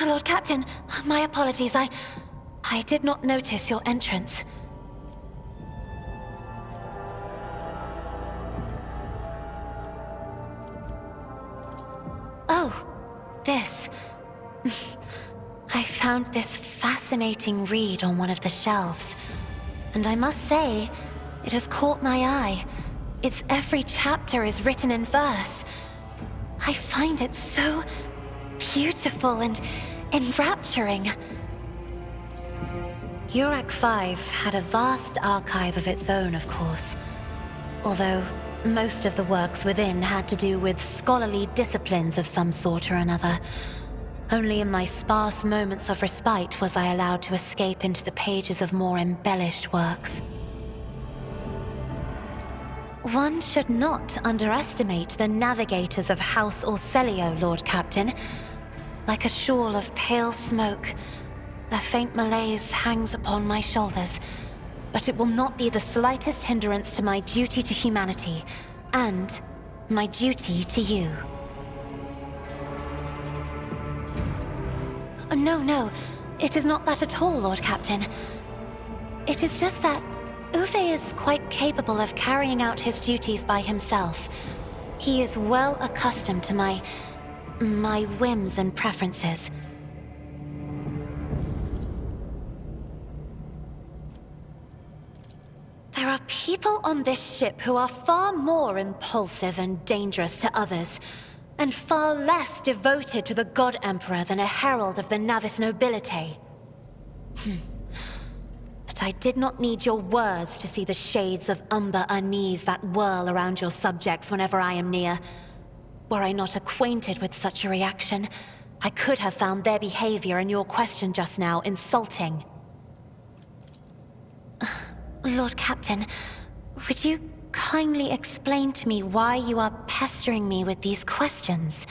Lord Captain, my apologies. I did not notice your entrance. Oh, this. I found this fascinating read on one of the shelves. And I must say, it has caught my eye. Its every chapter is written in verse. I find it so beautiful and enrapturing. Urak 5 had a vast archive of its own, of course. Although most of the works within had to do with scholarly disciplines of some sort or another. Only in my sparse moments of respite was I allowed to escape into the pages of more embellished works. One should not underestimate the navigators of House Orselio, Lord Captain. Like a shawl of pale smoke, a faint malaise hangs upon my shoulders, but it will not be the slightest hindrance to my duty to humanity, and my duty to you. No, it is not that at all, Lord Captain. It is just that Uwe is quite capable of carrying out his duties by himself. He is well accustomed to my whims and preferences. There are people on this ship who are far more impulsive and dangerous to others, and far less devoted to the God Emperor than a herald of the Navis Nobilite. But I did not need your words to see the shades of umber unease that whirl around your subjects whenever I am near. Were I not acquainted with such a reaction, I could have found their behavior in your question just now insulting. Lord Captain, would you kindly explain to me why you are pestering me with these questions?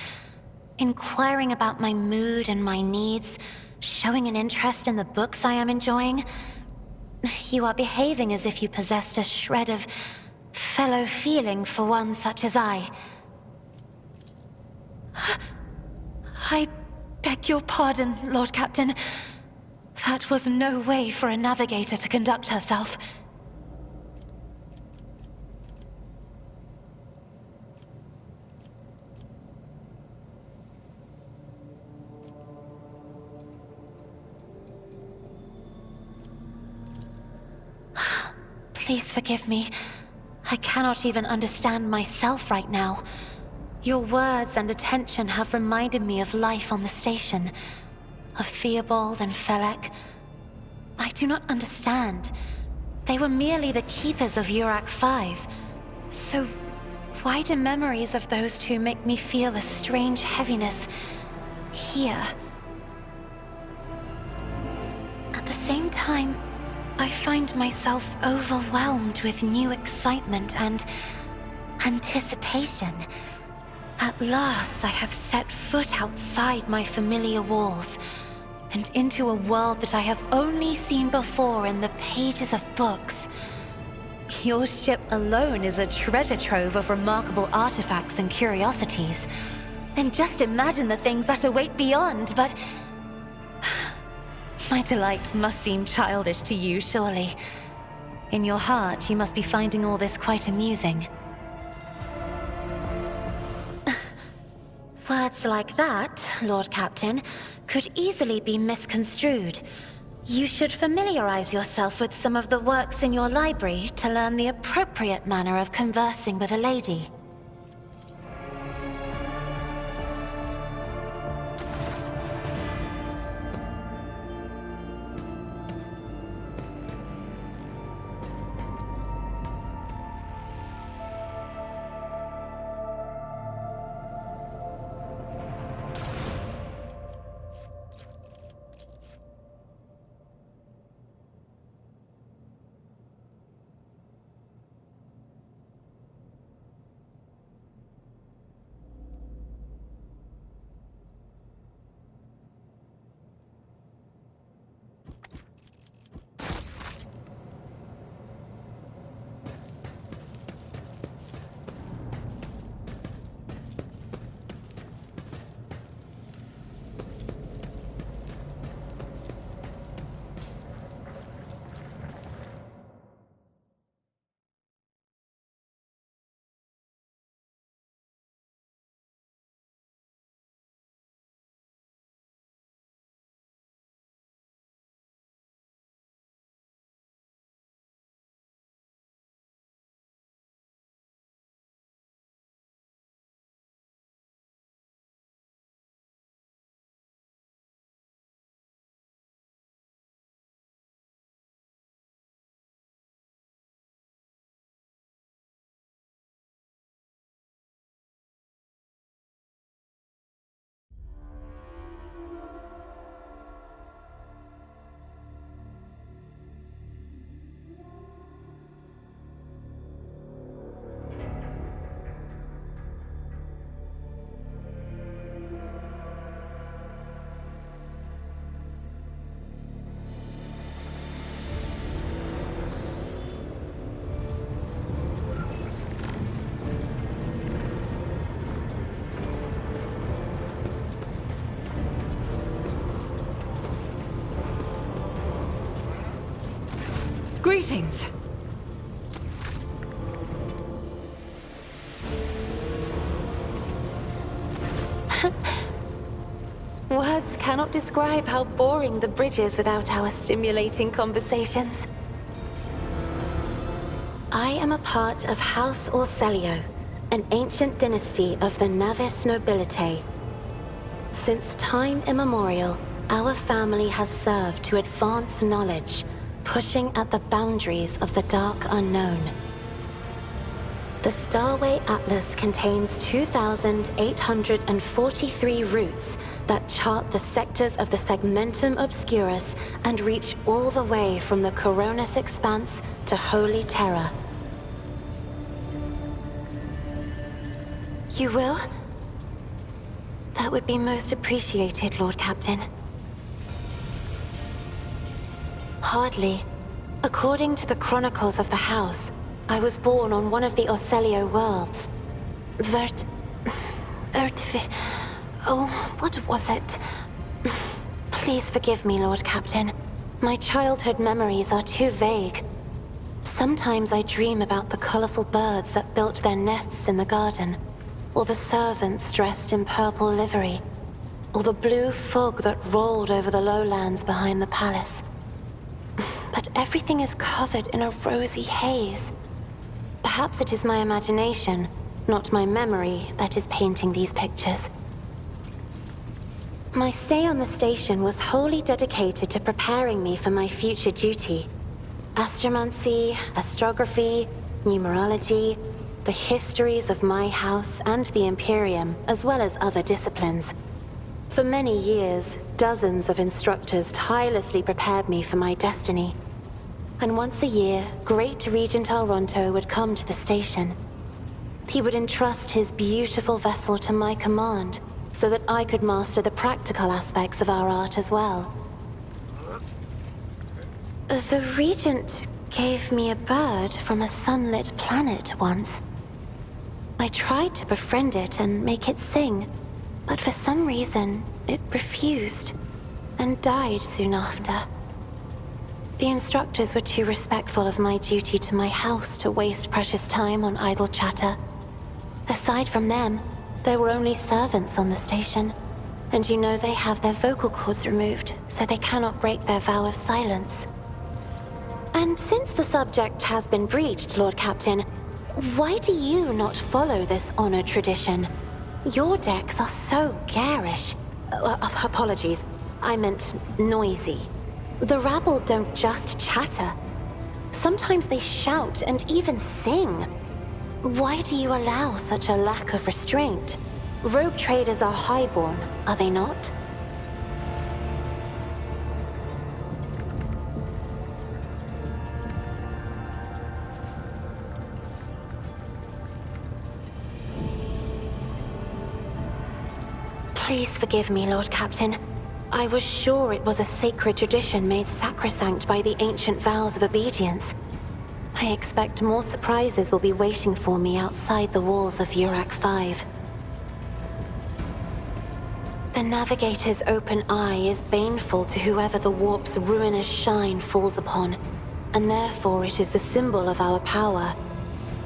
Inquiring about my mood and my needs, showing an interest in the books I am enjoying. You are behaving as if you possessed a shred of fellow feeling for one such as I. I beg your pardon, Lord Captain. That was no way for a navigator to conduct herself. Please forgive me. I cannot even understand myself right now. Your words and attention have reminded me of life on the station, of Theobald and Felek. I do not understand. They were merely the keepers of Urak 5. So why do memories of those two make me feel a strange heaviness here? At the same time, I find myself overwhelmed with new excitement and anticipation. At last, I have set foot outside my familiar walls and into a world that I have only seen before in the pages of books. Your ship alone is a treasure trove of remarkable artifacts and curiosities. And just imagine the things that await beyond, but my delight must seem childish to you, surely. In your heart, you must be finding all this quite amusing. Words like that, Lord Captain, could easily be misconstrued. You should familiarize yourself with some of the works in your library to learn the appropriate manner of conversing with a lady. Greetings. Words cannot describe how boring the bridge is without our stimulating conversations. I am a part of House Orselio, an ancient dynasty of the Navis nobility. Since time immemorial, our family has served to advance knowledge, pushing at the boundaries of the dark unknown. The Starway Atlas contains 2,843 routes that chart the sectors of the Segmentum Obscurus and reach all the way from the Coronis Expanse to Holy Terra. You will? That would be most appreciated, Lord Captain. Hardly. According to the chronicles of the House, I was born on one of the Orselio worlds. Oh, what was it? Please forgive me, Lord Captain. My childhood memories are too vague. Sometimes I dream about the colorful birds that built their nests in the garden, or the servants dressed in purple livery, or the blue fog that rolled over the lowlands behind the palace. But everything is covered in a rosy haze. Perhaps it is my imagination, not my memory, that is painting these pictures. My stay on the station was wholly dedicated to preparing me for my future duty. Astromancy, astrography, numerology, the histories of my house and the Imperium, as well as other disciplines. For many years, dozens of instructors tirelessly prepared me for my destiny. And once a year, Great Regent Alronto would come to the station. He would entrust his beautiful vessel to my command, so that I could master the practical aspects of our art as well. The Regent gave me a bird from a sunlit planet once. I tried to befriend it and make it sing, but for some reason, it refused, and died soon after. The instructors were too respectful of my duty to my house to waste precious time on idle chatter. Aside from them, there were only servants on the station, and you know they have their vocal cords removed, so they cannot break their vow of silence. And since the subject has been breached, Lord Captain, why do you not follow this honored tradition? Your decks are so garish. Apologies, I meant noisy. The rabble don't just chatter. Sometimes they shout and even sing. Why do you allow such a lack of restraint? Rogue traders are highborn, are they not? Please forgive me, Lord Captain. I was sure it was a sacred tradition made sacrosanct by the ancient vows of obedience. I expect more surprises will be waiting for me outside the walls of Urac 5. The Navigator's open eye is baneful to whoever the warp's ruinous shine falls upon, and therefore it is the symbol of our power.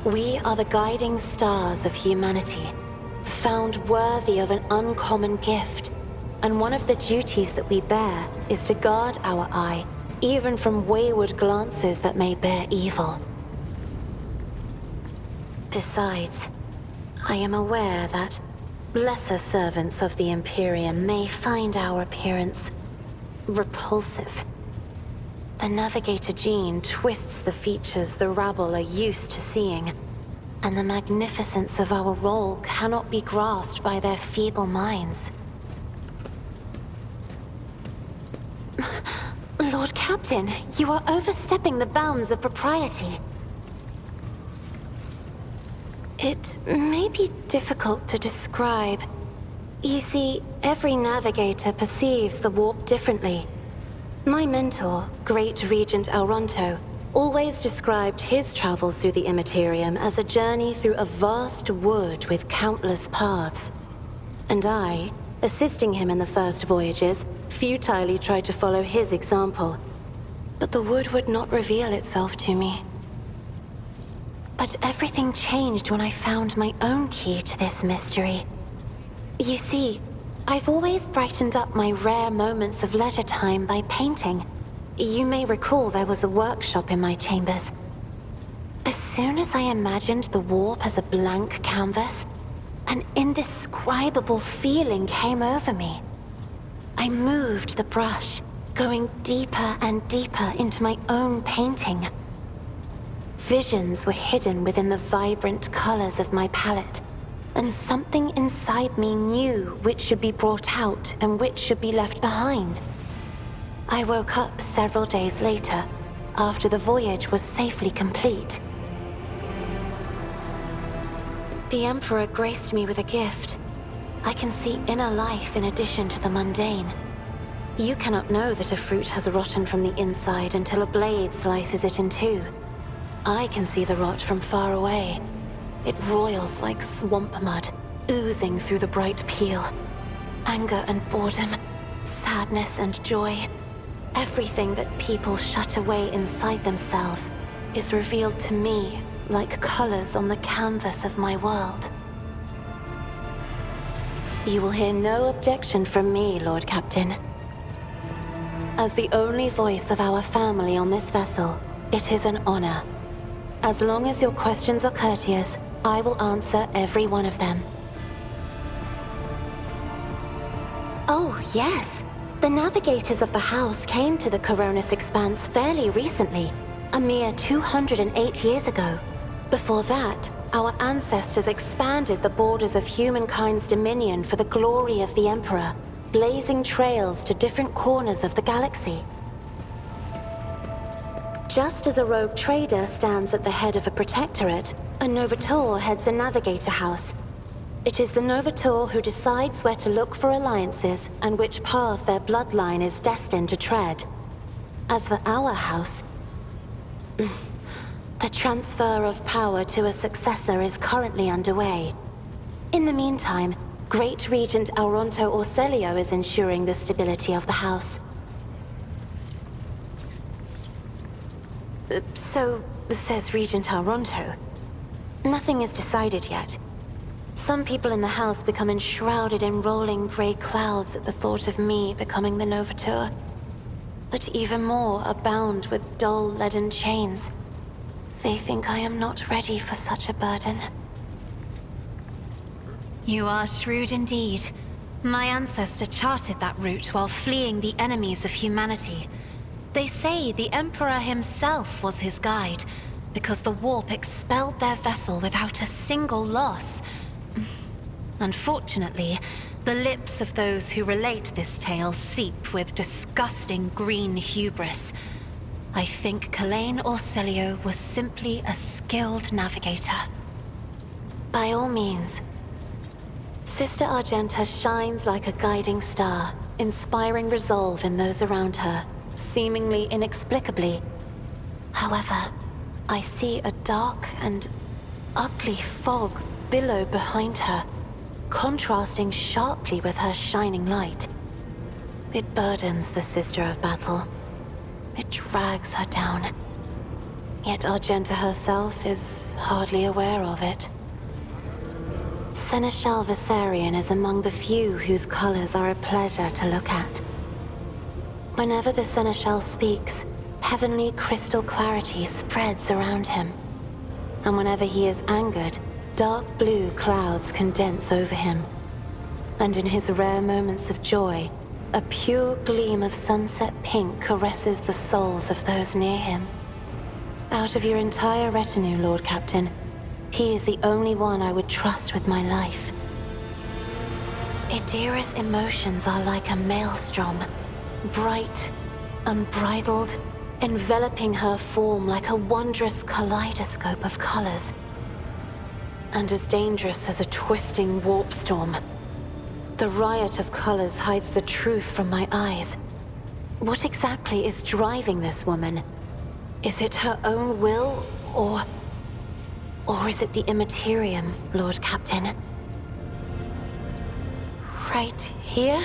We are the guiding stars of humanity, found worthy of an uncommon gift, and one of the duties that we bear is to guard our eye, even from wayward glances that may bear evil. Besides, I am aware that lesser servants of the Imperium may find our appearance repulsive. The Navigator gene twists the features the rabble are used to seeing, and the magnificence of our role cannot be grasped by their feeble minds. Lord Captain, you are overstepping the bounds of propriety. It may be difficult to describe. You see, every navigator perceives the warp differently. My mentor, Great Regent Alronto, always described his travels through the Immaterium as a journey through a vast wood with countless paths. And I, assisting him in the first voyages, futilely tried to follow his example. but the wood would not reveal itself to me. But everything changed when I found my own key to this mystery. You see, I've always brightened up my rare moments of leisure time by painting. You may recall there was a workshop in my chambers. As soon as I imagined the warp as a blank canvas, an indescribable feeling came over me. I moved the brush, going deeper and deeper into my own painting. Visions were hidden within the vibrant colors of my palette, and something inside me knew which should be brought out and which should be left behind. I woke up several days later, after the voyage was safely complete. The Emperor graced me with a gift. I can see inner life in addition to the mundane. You cannot know that a fruit has rotten from the inside until a blade slices it in two. I can see the rot from far away. It roils like swamp mud, oozing through the bright peel. Anger and boredom, sadness and joy. Everything that people shut away inside themselves is revealed to me like colors on the canvas of my world. You will hear no objection from me, Lord Captain. As the only voice of our family on this vessel, it is an honor. As long as your questions are courteous, I will answer every one of them. Oh, yes. The navigators of the house came to the Coronis Expanse fairly recently, a mere 208 years ago. Before that, our ancestors expanded the borders of humankind's dominion for the glory of the Emperor, blazing trails to different corners of the galaxy. Just as a rogue trader stands at the head of a protectorate, a Novator heads a navigator house. It is the Novator who decides where to look for alliances and which path their bloodline is destined to tread. As for our house, the transfer of power to a successor is currently underway. In the meantime, Great Regent Auronto Orselio is ensuring the stability of the house. So, says Regent Auronto. Nothing is decided yet. Some people in the house become enshrouded in rolling grey clouds at the thought of me becoming the Novator. But even more are bound with dull leaden chains. They think I am not ready for such a burden. You are shrewd indeed. My ancestor charted that route while fleeing the enemies of humanity. They say the Emperor himself was his guide, because the warp expelled their vessel without a single loss. Unfortunately, the lips of those who relate this tale seep with disgusting green hubris. I think Kalain Orselio was simply a skilled navigator. By all means. Sister Argenta shines like a guiding star, inspiring resolve in those around her, seemingly inexplicably. However, I see a dark and ugly fog billow behind her, contrasting sharply with her shining light. It burdens the Sister of Battle. It drags her down. Yet Argenta herself is hardly aware of it. Seneschal Viserion is among the few whose colors are a pleasure to look at. Whenever the Seneschal speaks, heavenly crystal clarity spreads around him. And whenever he is angered, dark blue clouds condense over him. And in his rare moments of joy, a pure gleam of sunset pink caresses the souls of those near him. Out of your entire retinue, Lord Captain, he is the only one I would trust with my life. Idira's emotions are like a maelstrom, bright, unbridled, enveloping her form like a wondrous kaleidoscope of colors. And as dangerous as a twisting warp storm. The riot of colors hides the truth from my eyes. What exactly is driving this woman? Is it her own will, or is it the Immaterium, Lord Captain? Right here?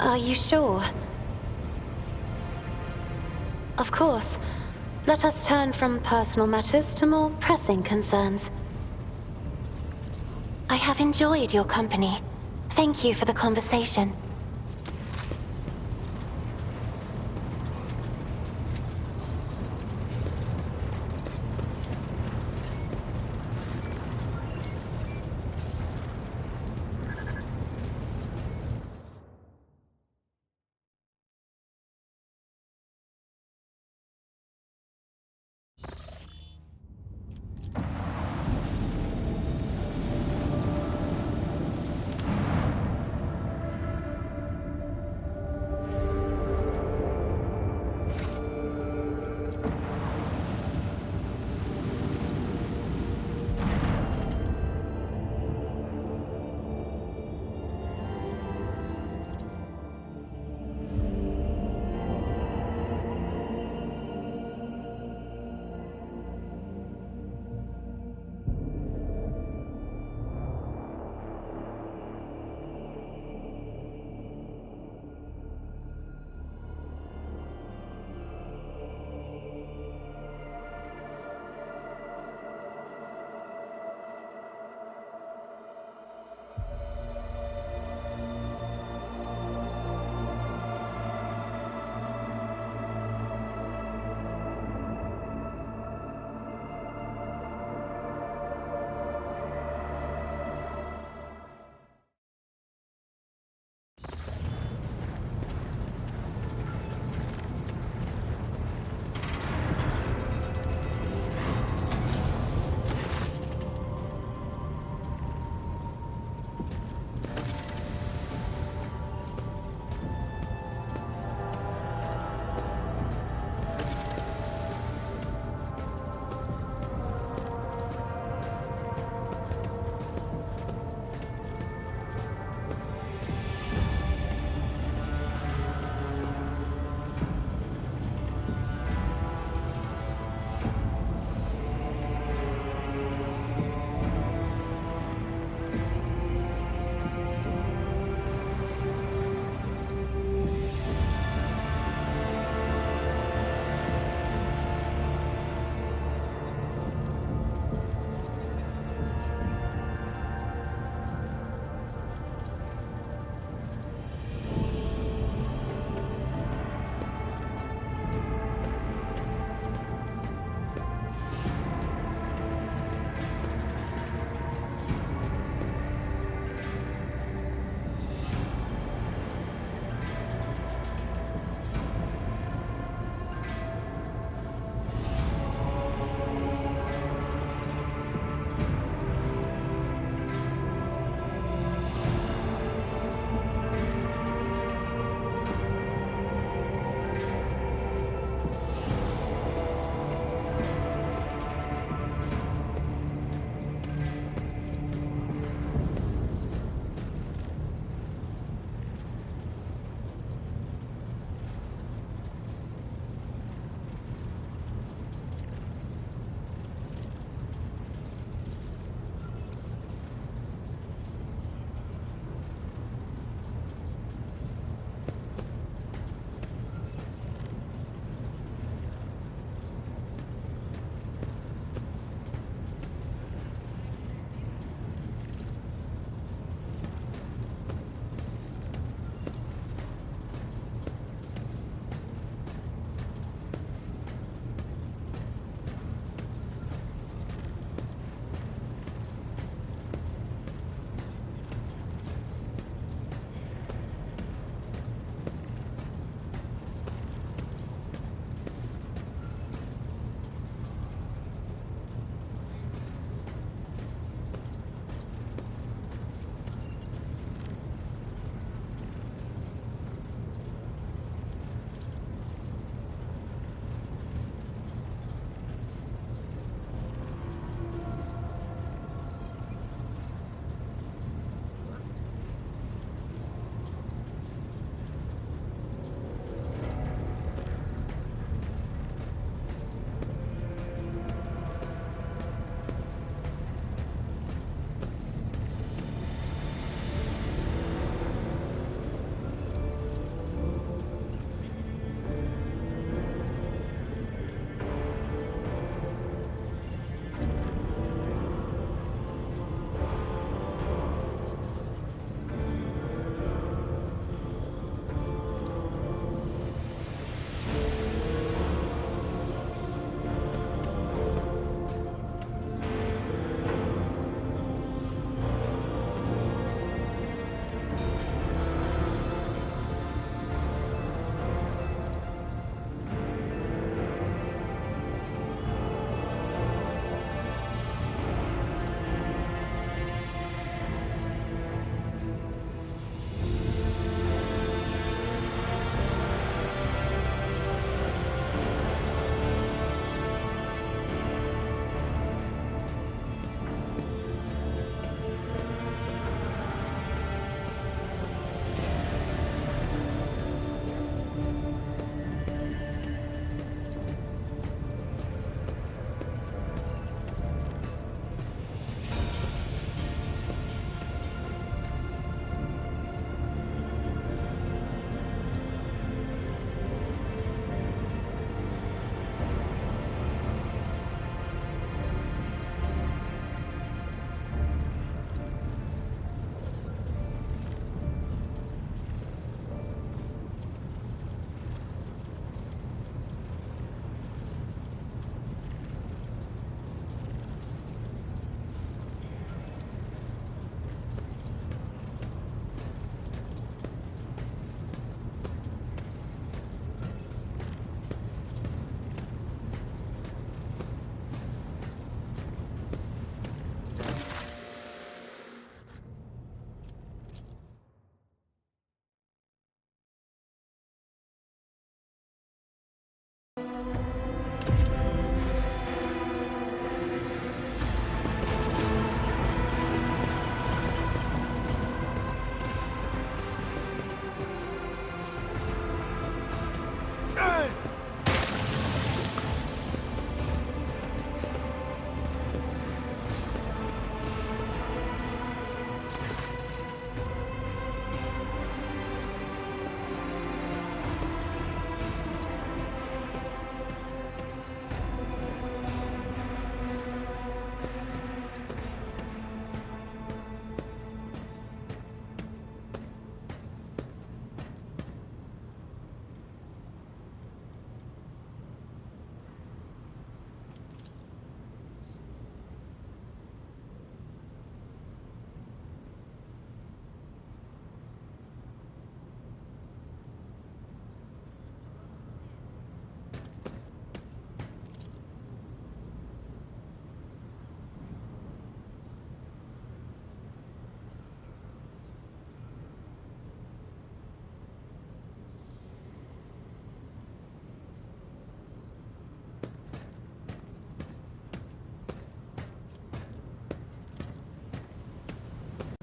Are you sure? Of course. Let us turn from personal matters to more pressing concerns. I have enjoyed your company. Thank you for the conversation.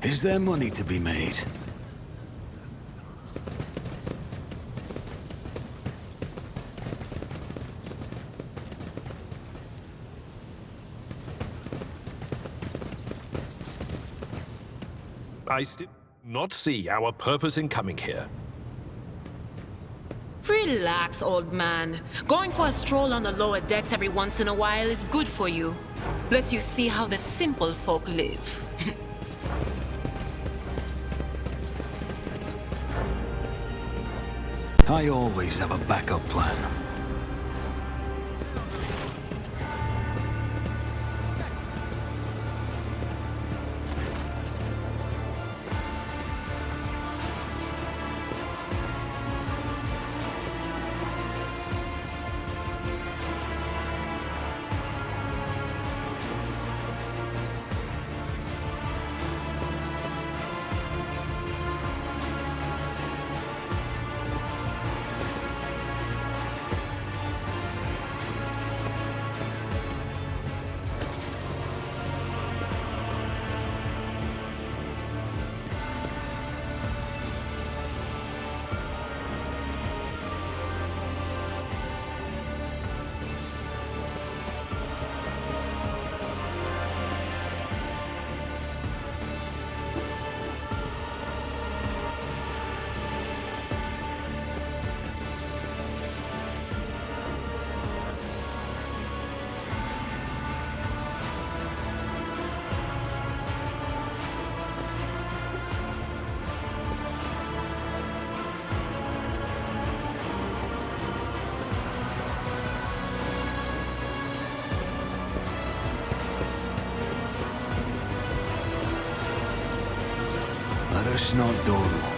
Is there money to be made? I still not see our purpose in coming here. Relax, old man. Going for a stroll on the lower decks every once in a while is good for you. Lets you see how the simple folk live. I always have a backup plan. Let us not dawdle.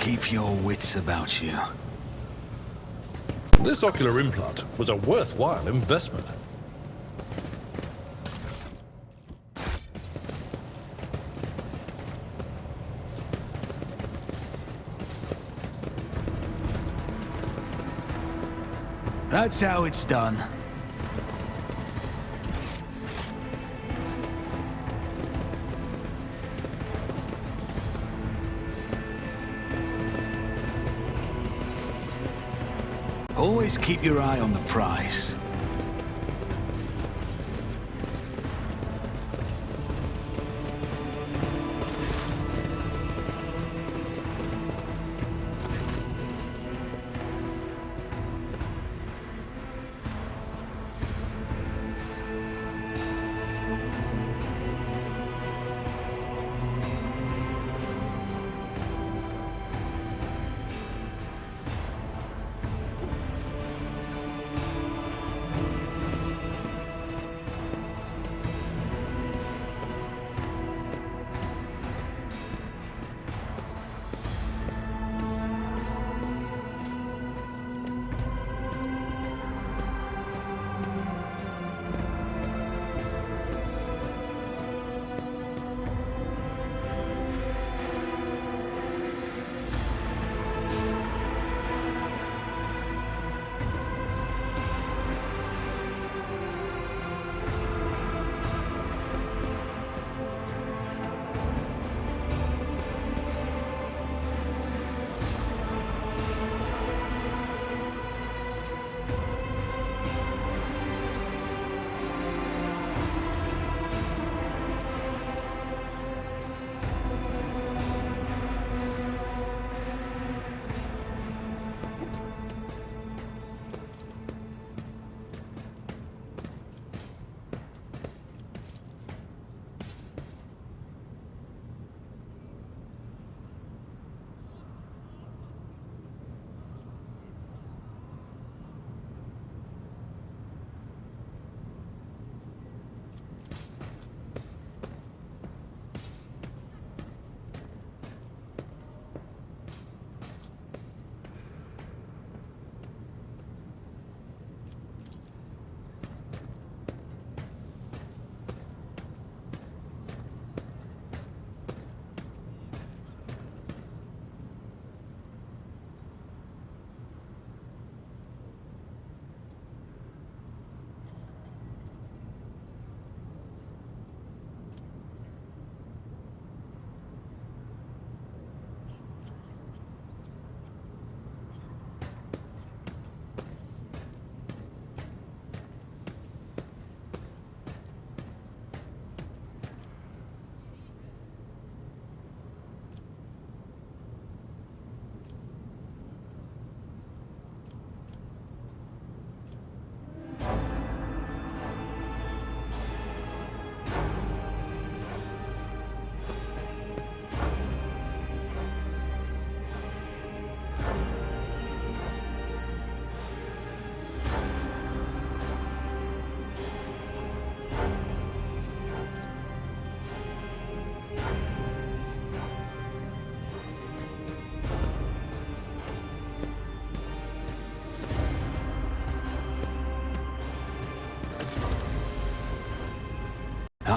keep your wits about you. This ocular implant was a worthwhile investment. That's how it's done. Always keep your eye on the prize.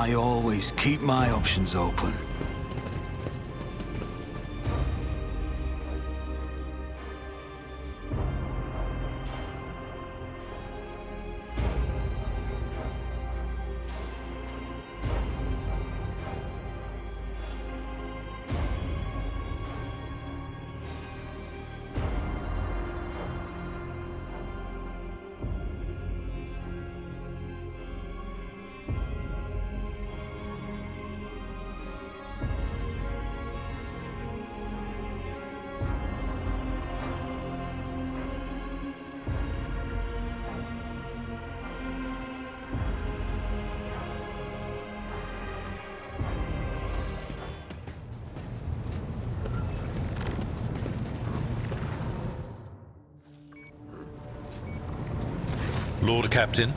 I always keep my options open. Lord Captain.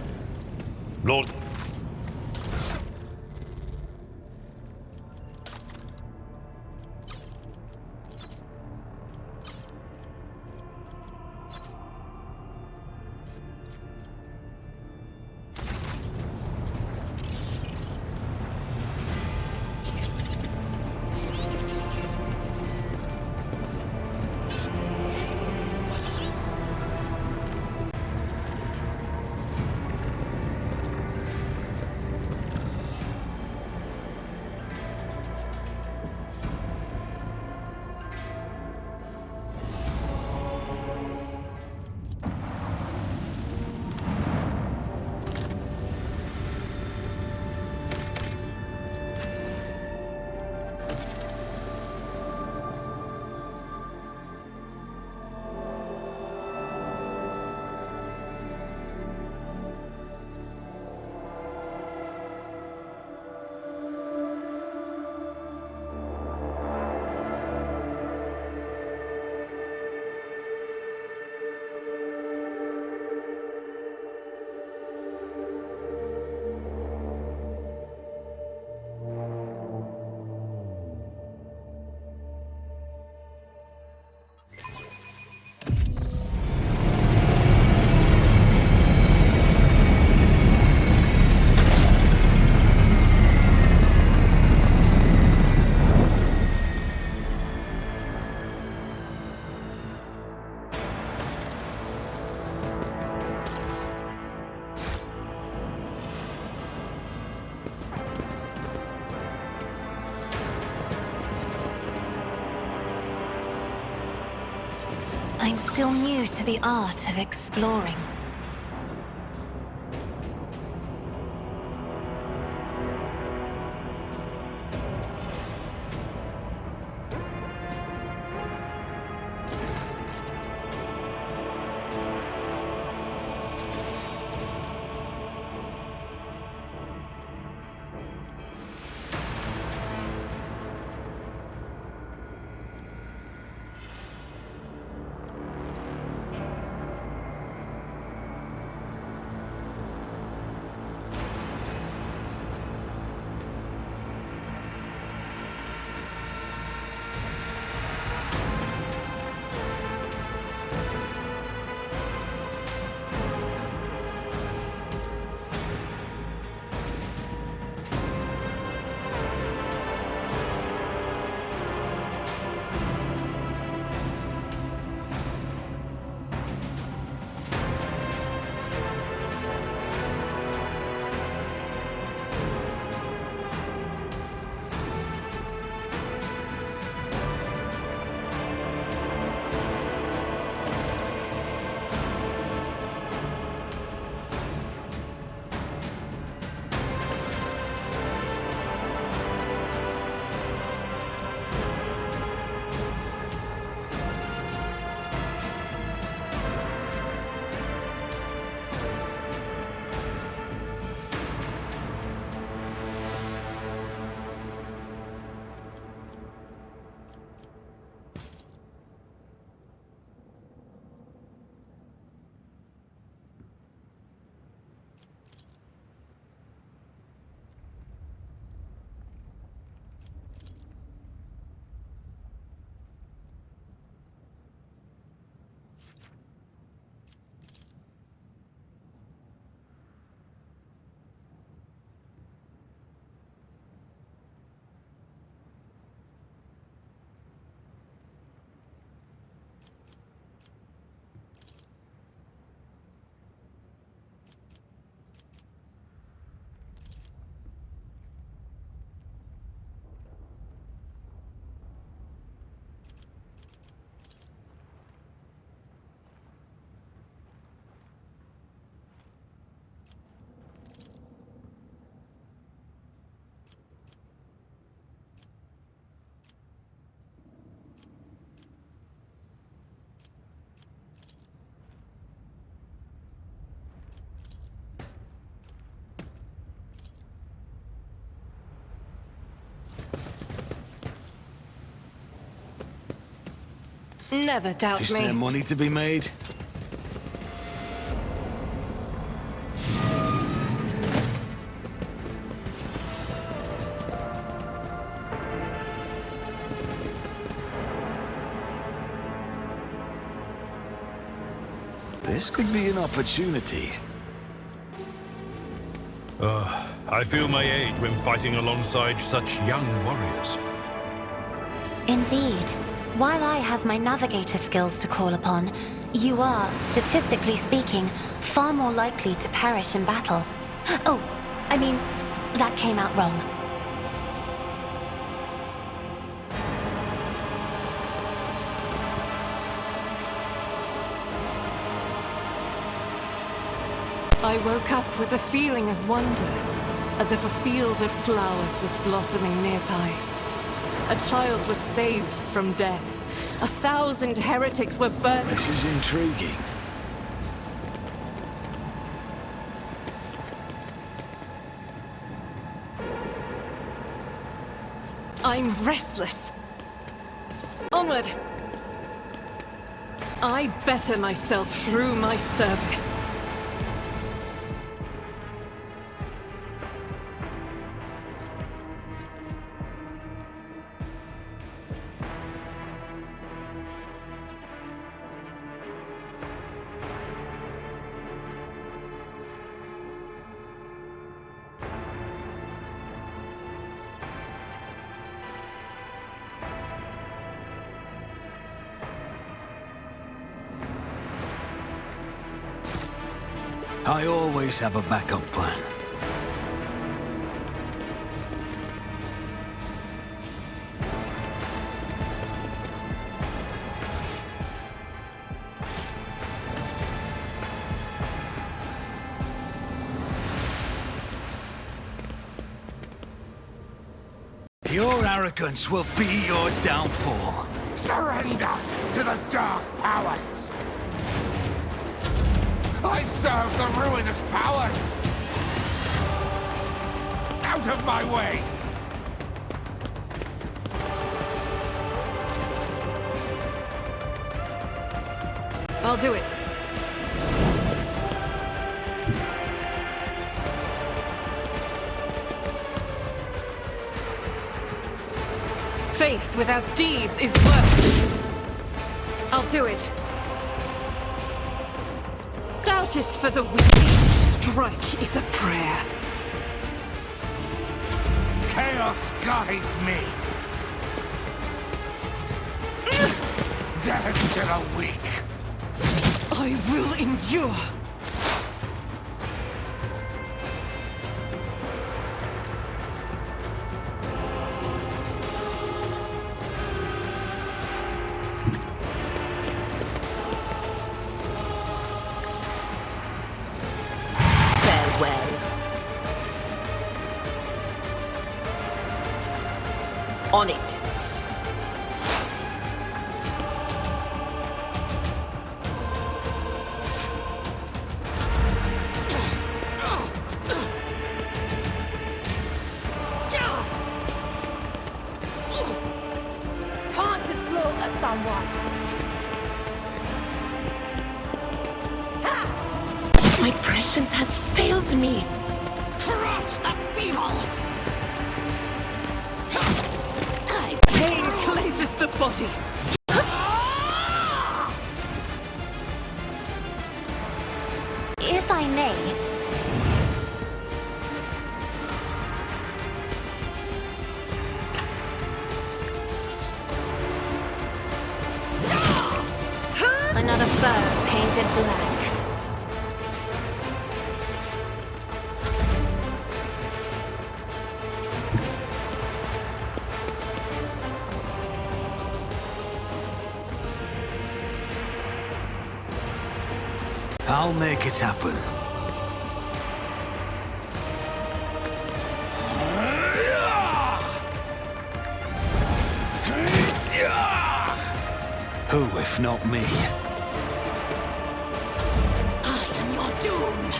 Lord... I'm still new to the art of exploring. Never doubt Is me. there money to be made? This could be an opportunity. I feel my age when fighting alongside such young warriors. Indeed. While I have my navigator skills to call upon, you are, statistically speaking, far more likely to perish in battle. Oh, I mean, that came out wrong. I woke up with a feeling of wonder, as if a field of flowers was blossoming nearby. A child was saved from death. 1,000 heretics were burnt. This is intriguing. I'm restless. Onward! I better myself through my service. I always have a backup plan. arrogance will be your downfall. Surrender to the dark powers! I serve the ruinous powers! Out of my way! I'll do it. Faith without deeds is worthless. I'll do it. Doubt is for the weak. Strike is a prayer. Chaos guides me. Death to the weak. I will endure. Farewell. On it. Time to slaughter someone. My prescience has failed me. Crush the feeble! Pain cleanses the body. If I may, another foe painted black. I'll make it happen. Who, if not me? I am your doom!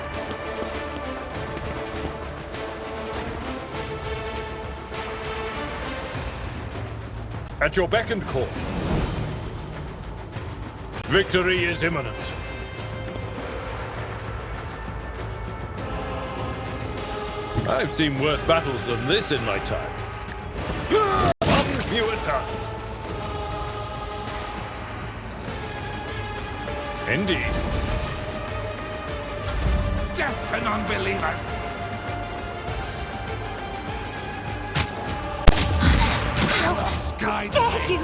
At your beck and call. Victory is imminent. I've seen worse battles than this in my time. One fewer time. Indeed. Death to non-believers! Chaos guides Dare me! you!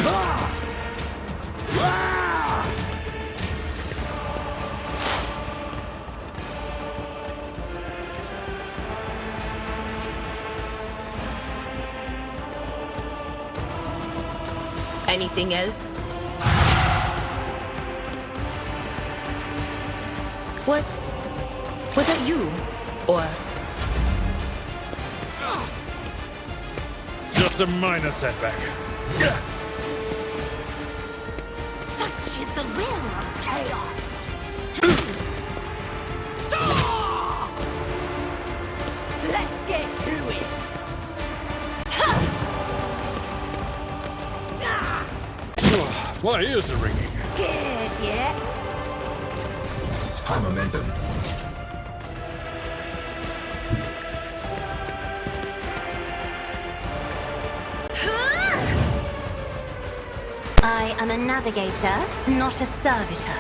Ah! Ah! Anything else? Was that you? Or... Just a minor setback. Such is the will of chaos. Let's get to it. My ears are ringing. Scared yet? High momentum. I am a navigator, not a servitor.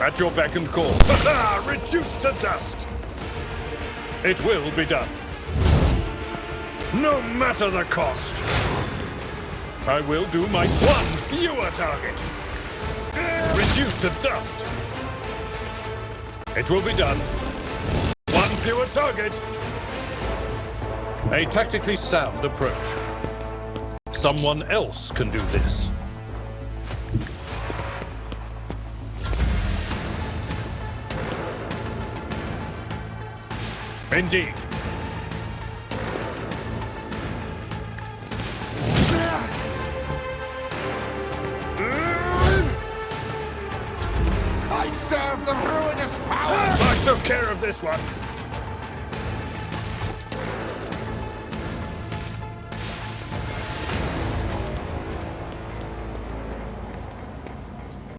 At your beck and call. Reduced to dust. It will be done. No matter the cost. I will do my one fewer target. Reduced to dust. It will be done. One fewer target. A tactically sound approach. Someone else can do this. Indeed. I serve the ruinous power! I took care of this one.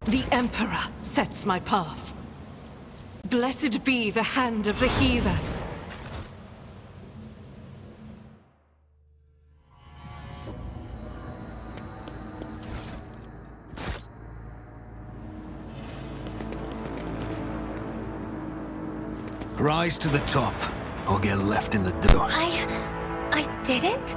The Emperor sets my path. Blessed be the hand of the healer. Rise to the top, or get left in the dust. I did it?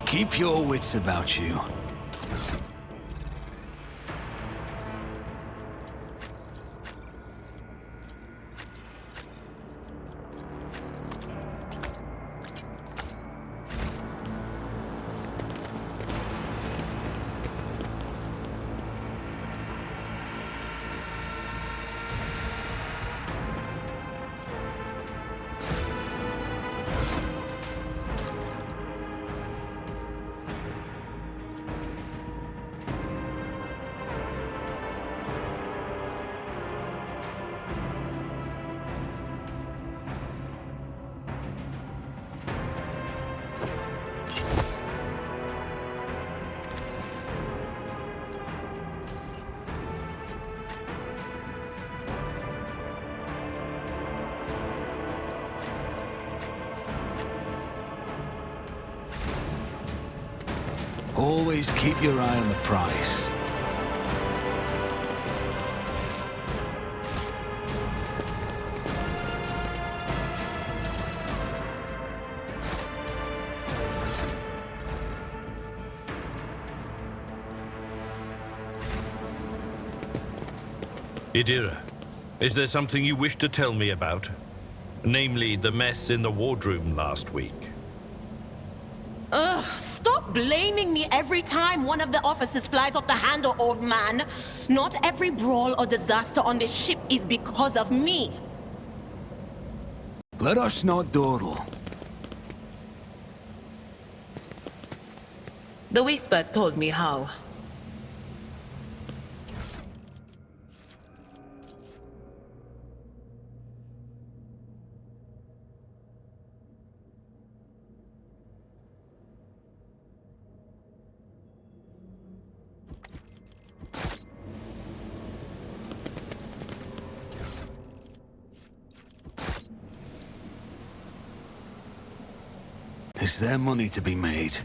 Keep your wits about you. Always keep your eye on the prize. Idira, is there something you wish to tell me about? Namely, the mess in the wardroom last week. Ugh, stop blaming me every time one of the officers flies off the handle, old man. Not every brawl or disaster on this ship is because of me. Let us not dawdle. The whispers told me how. Is there money to be made?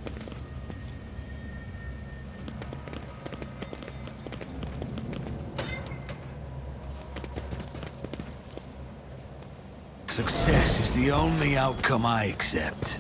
Success is the only outcome I accept.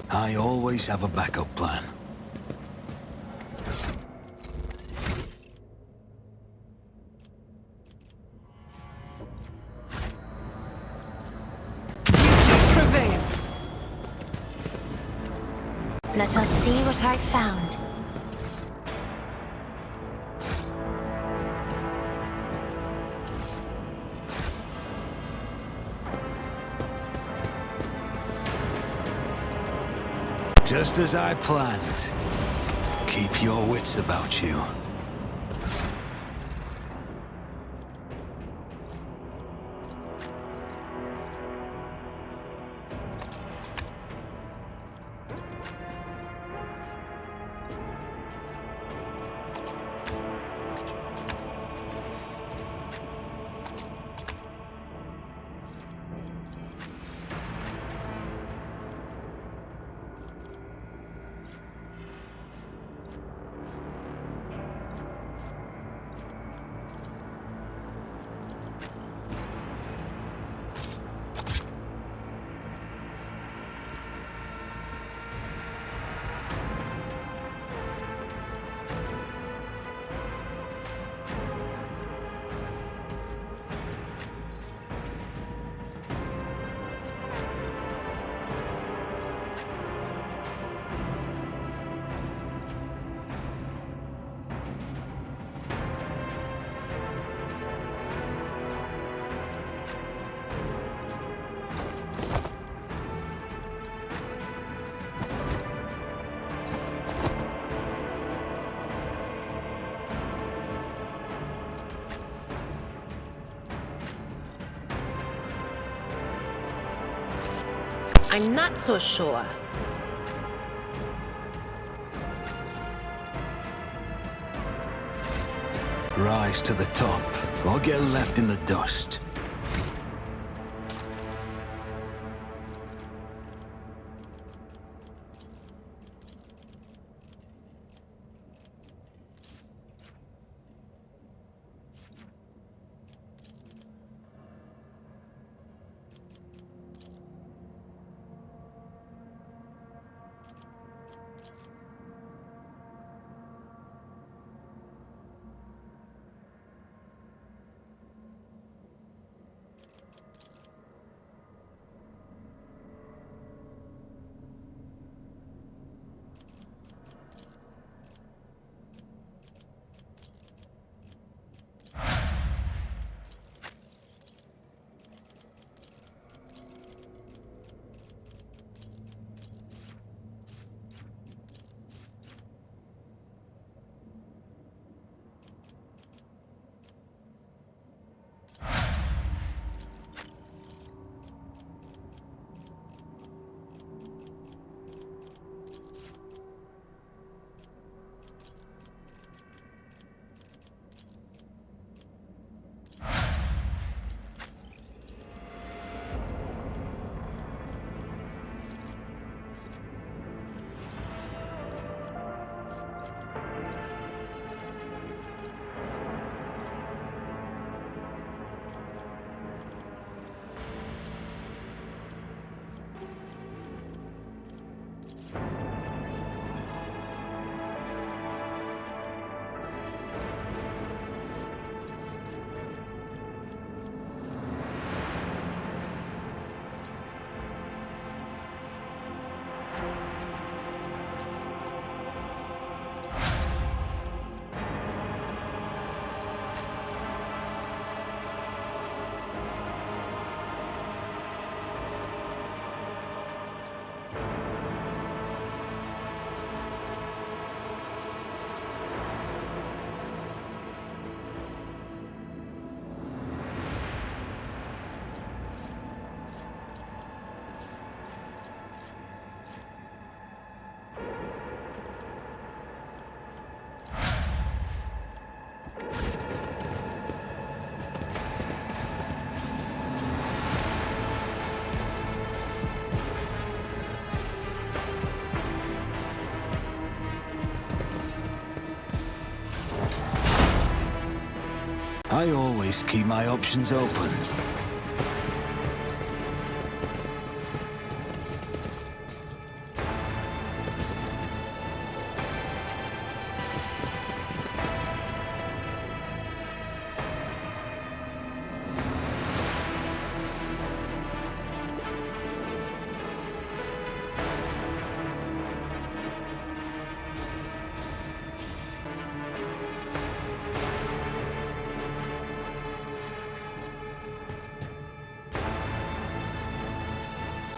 I always have a backup plan. Prevails. Let us see what I've found. Just as I planned. Keep your wits about you. I'm not so sure. Rise to the top, or get left in the dust. I always keep my options open.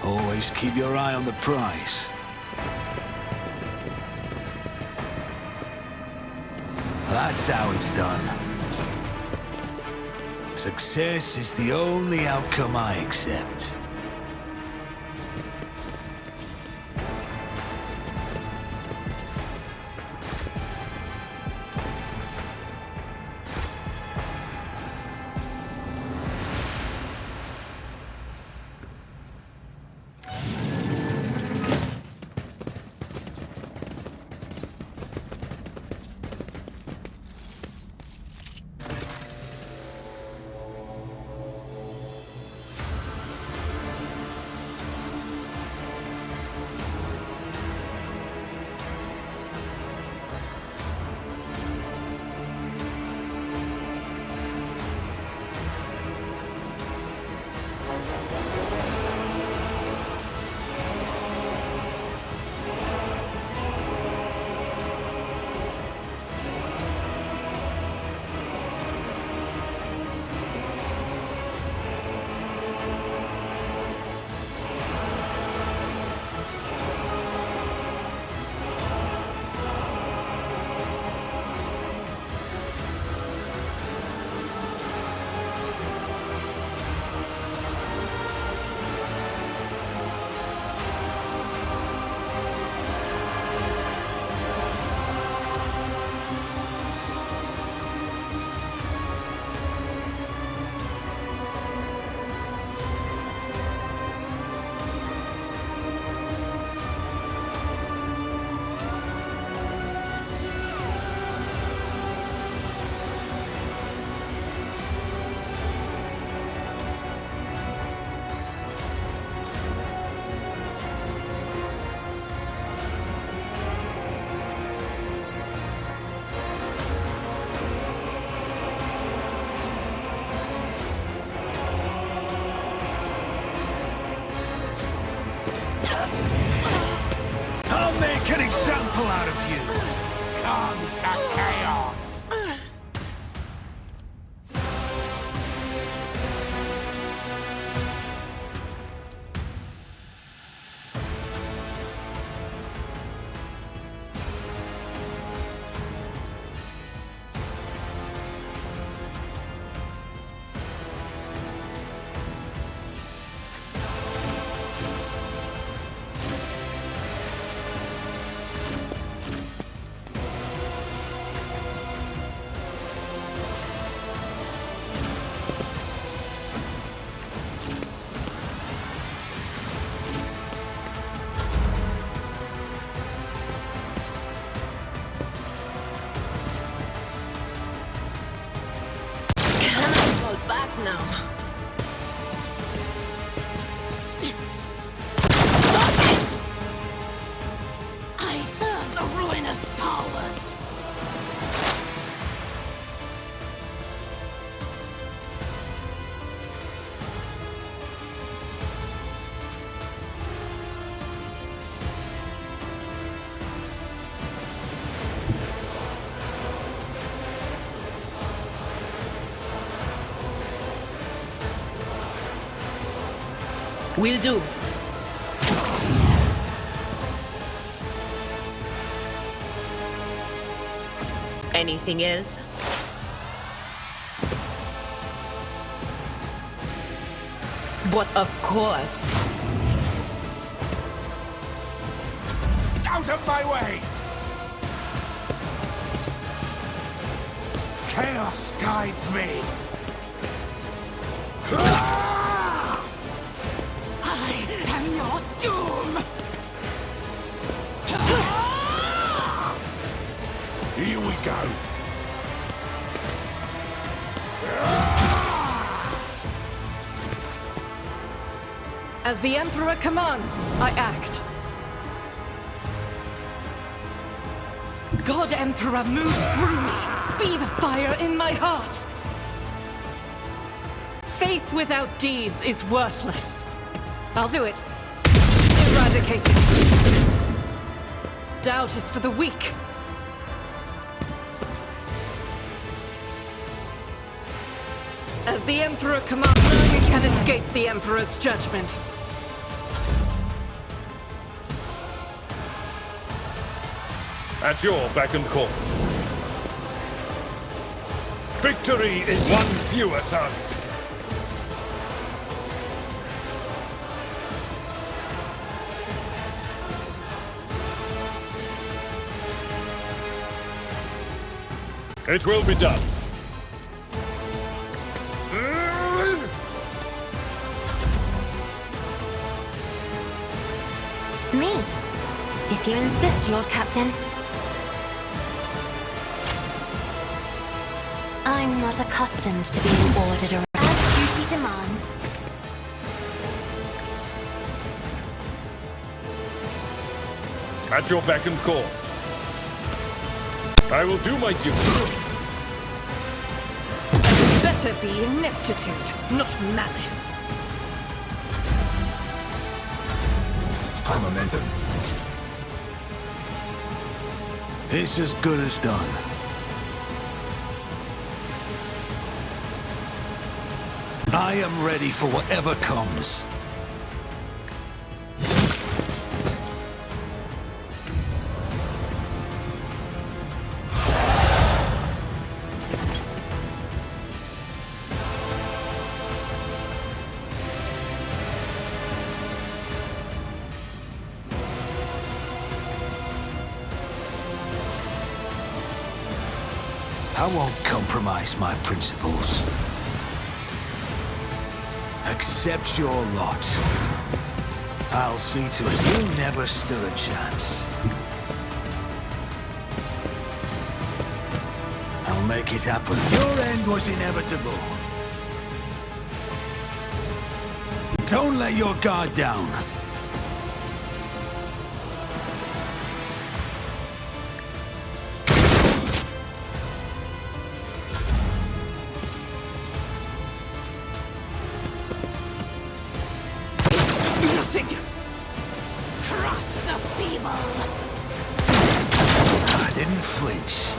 Always keep your eye on the prize. That's how it's done. Success is the only outcome I accept. I'll make an example out of you! Come to chaos! Now. I serve the ruinous powers. Will do. Anything else? But of course. Out of my way! Chaos guides me! I am your doom! Here we go! As the Emperor commands, I act. God Emperor moves through me. Be the fire in my heart. Faith without deeds is worthless. I'll do it. Eradicate it. Doubt is for the weak. As the Emperor commands, none can escape the Emperor's judgment. At your beck and call. Victory is one fewer target. It will be done. Me? If you insist, Lord Captain. I'm not accustomed to being ordered around as duty demands. At your beck and call. I will do my duty. Better be ineptitude, not malice. High momentum. It's as good as done. I am ready for whatever comes. I won't compromise my principles. Accept your lot. I'll see to it you never stood a chance. I'll make it happen. Your end was inevitable. Don't let your guard down. I didn't flinch.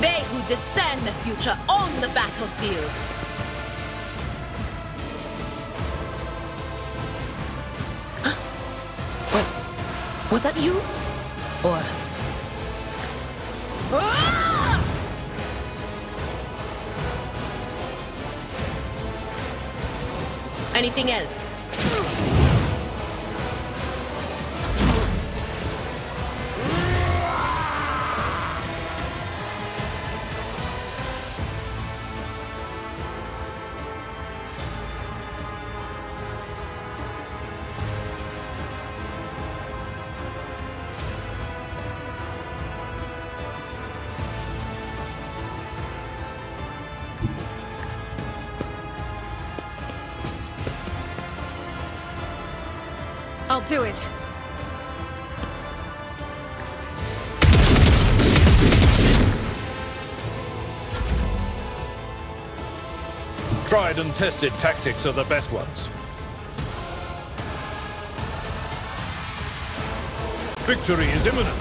They who discern the future own the battlefield. Was that you? Or... Ah! Anything else? I'll do it. Tried and tested tactics are the best ones. Victory is imminent.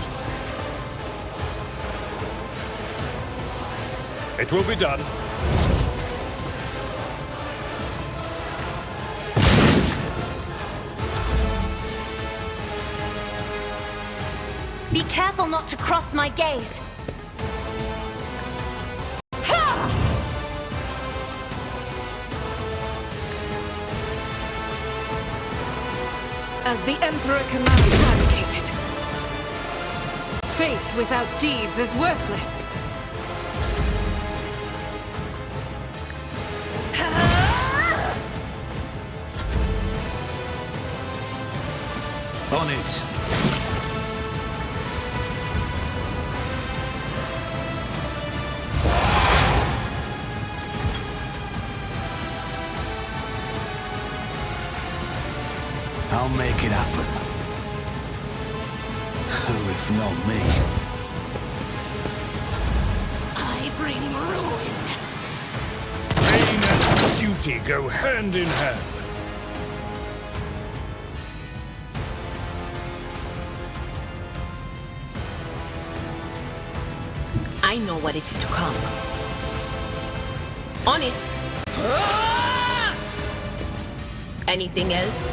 It will be done. Be careful not to cross my gaze. As the Emperor commanded, advocated. Faith without deeds is worthless. On it. I'll make it happen. Who if not me? I bring ruin. Pain and duty go hand in hand. know what is to come. On it. Anything else?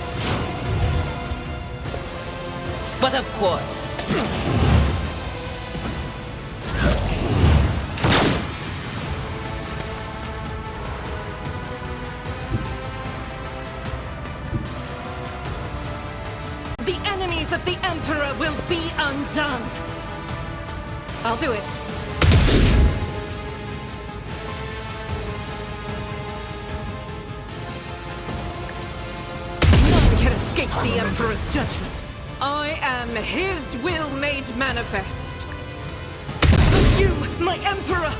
But of course. The enemies of the Emperor will be undone. I'll do it. None can escape the Emperor's judgment. I am his will made manifest. For you, my Emperor!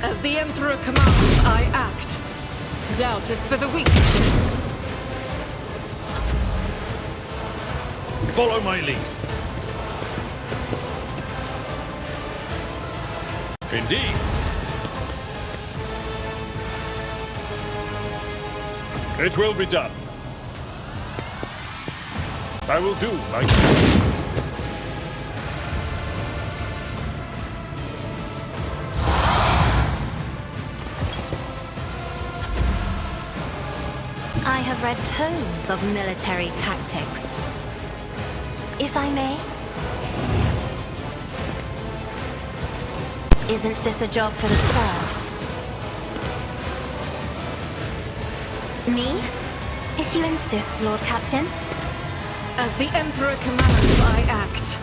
As the Emperor commands, I act. Doubt is for the weak. Follow my lead. Indeed. It will be done. I will do my duty. I have read tomes of military tactics. If I may? Isn't this a job for the serfs? Me? If you insist, Lord Captain. As the Emperor commands, I act.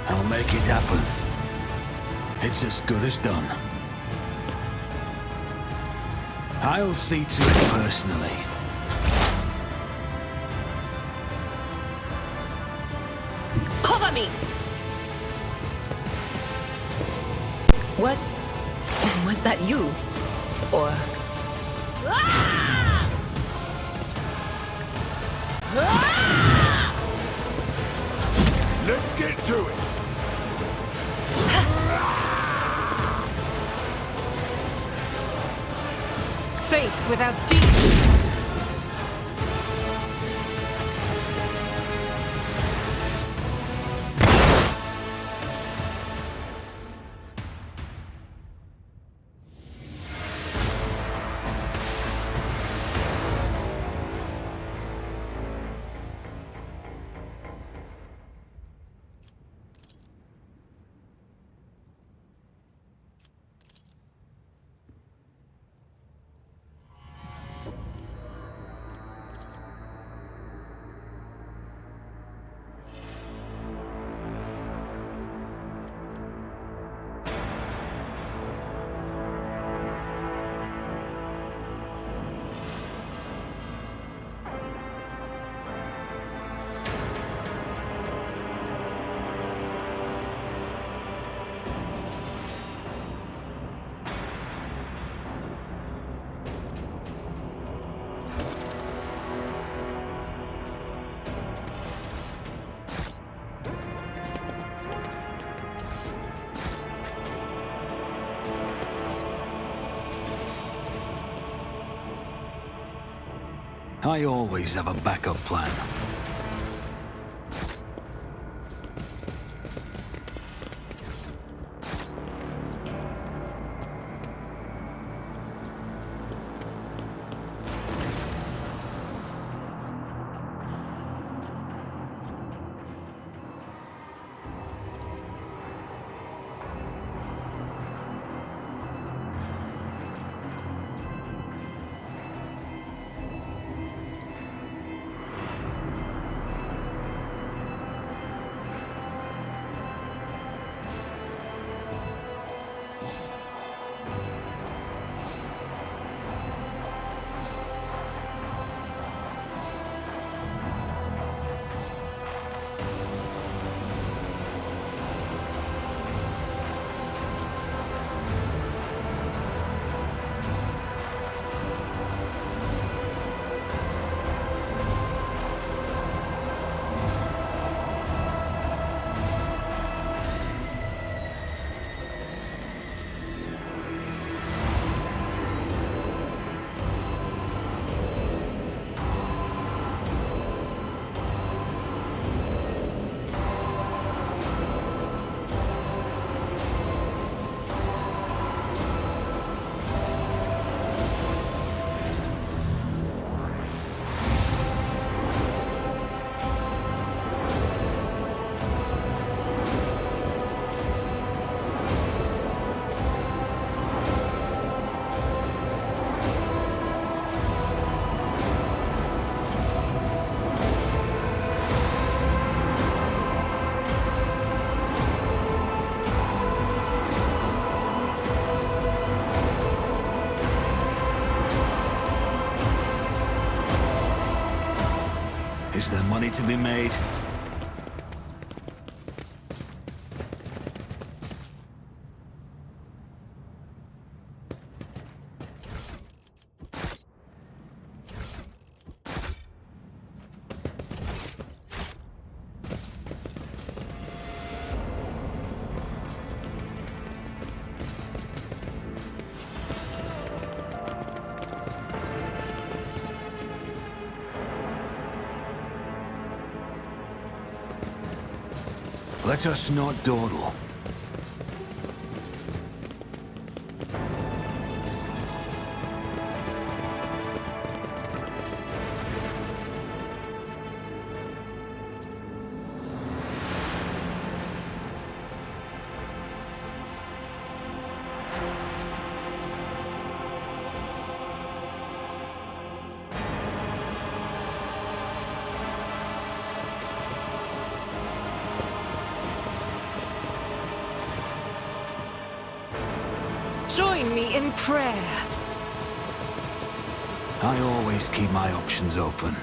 I'll make it happen. It's as good as done. I'll see to it personally. Cover me! Was that you? Or... Let's get to it. Faith without deed. I always have a backup plan. Is there money to be made? Let us not dawdle. Join me in prayer. I always keep my options open.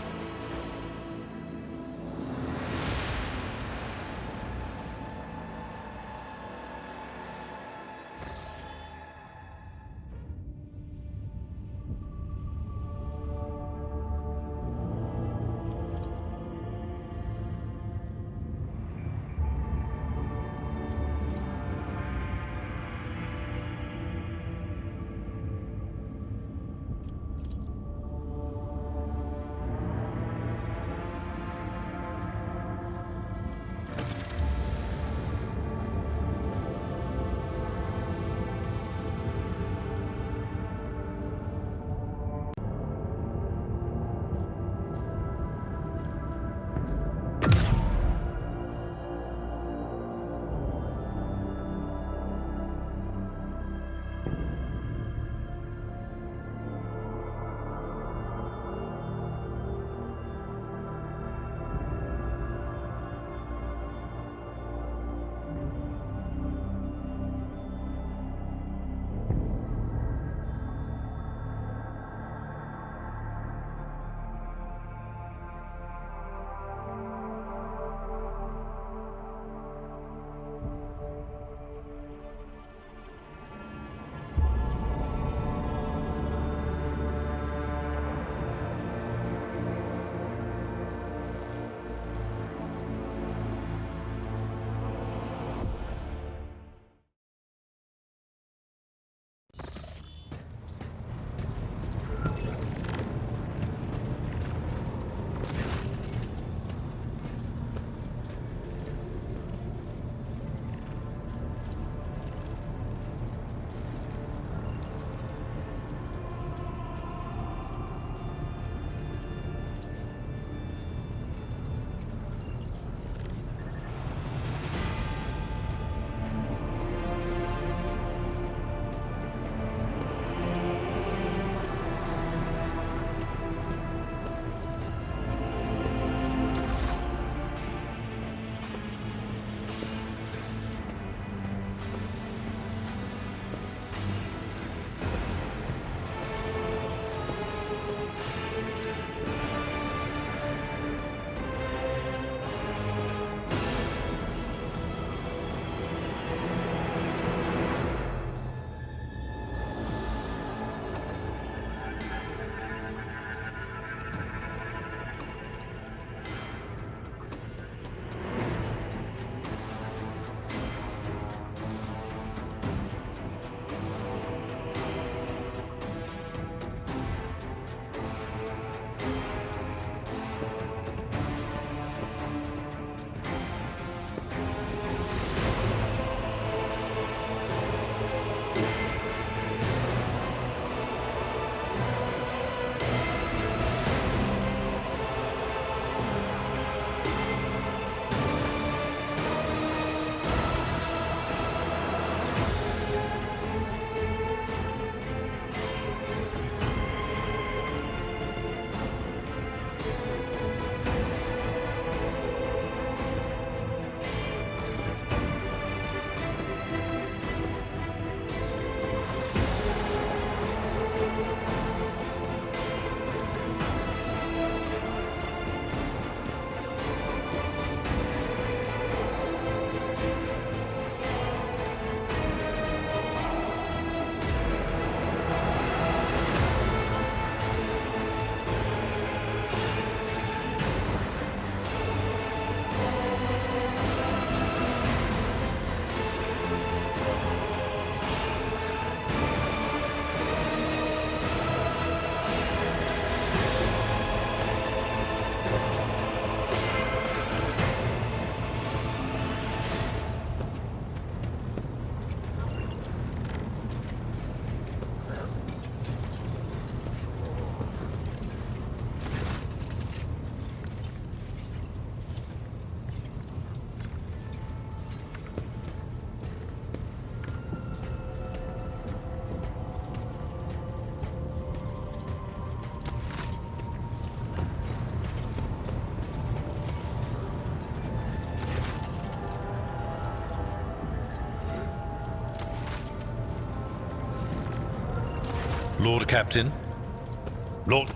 Lord Captain? Lord...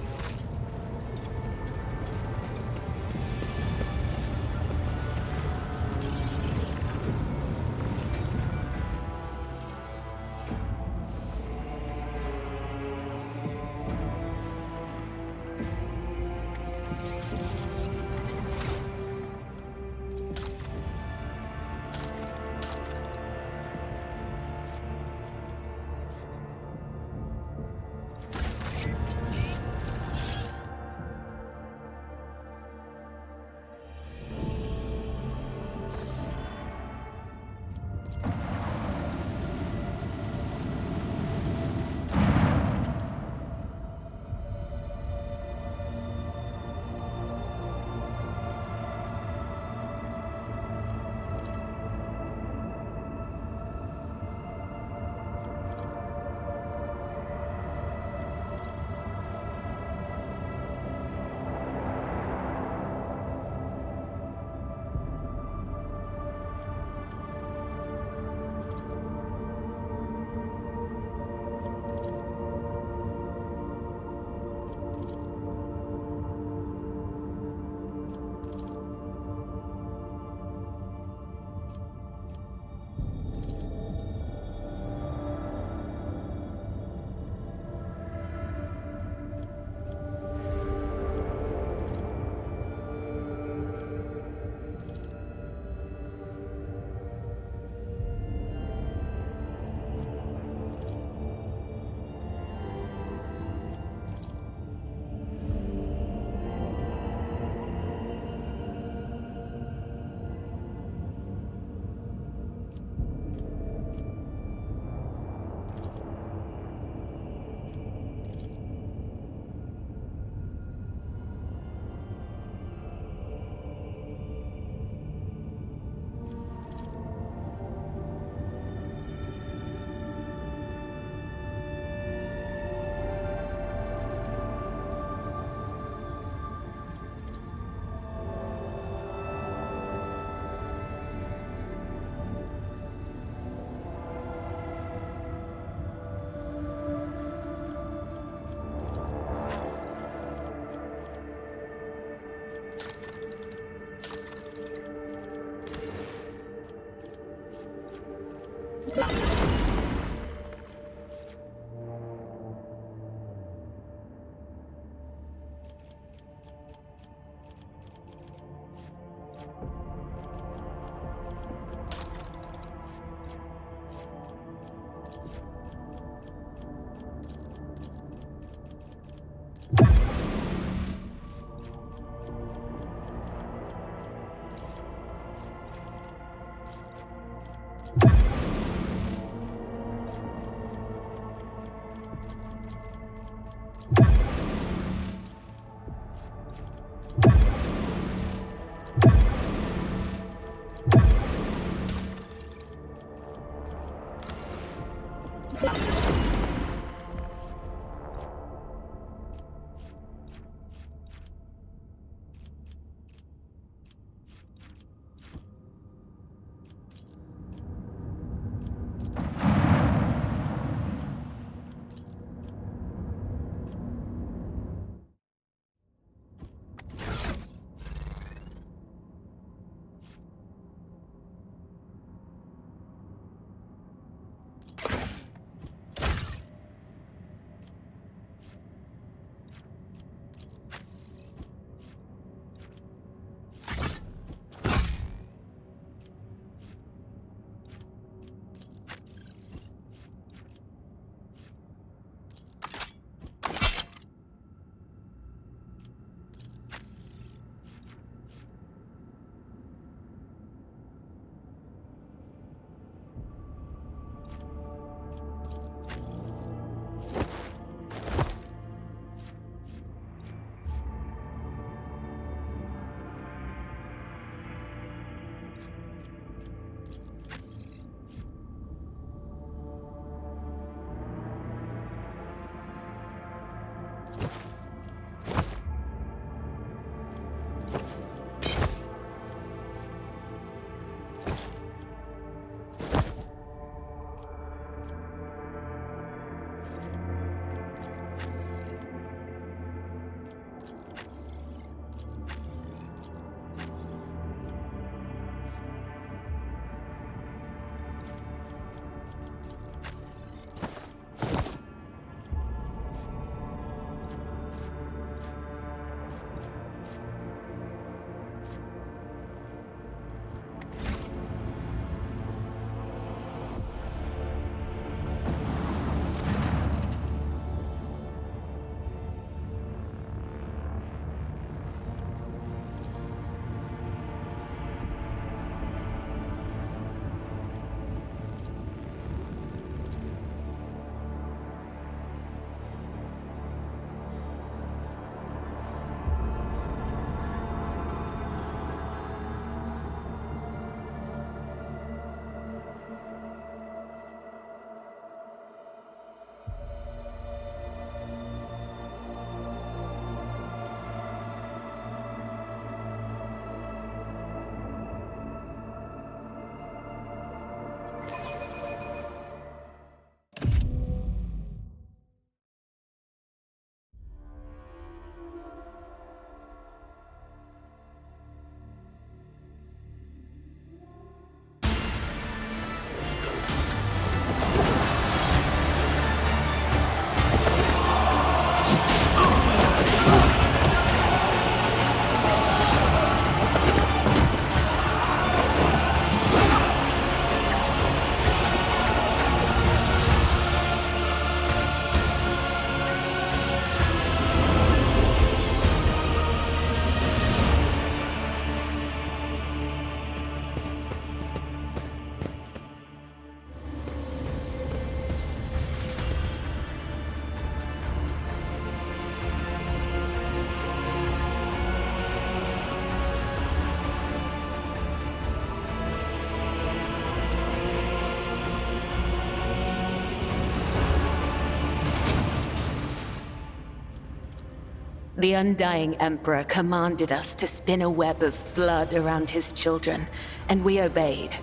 The Undying Emperor commanded us to spin a web of blood around his children, and we obeyed.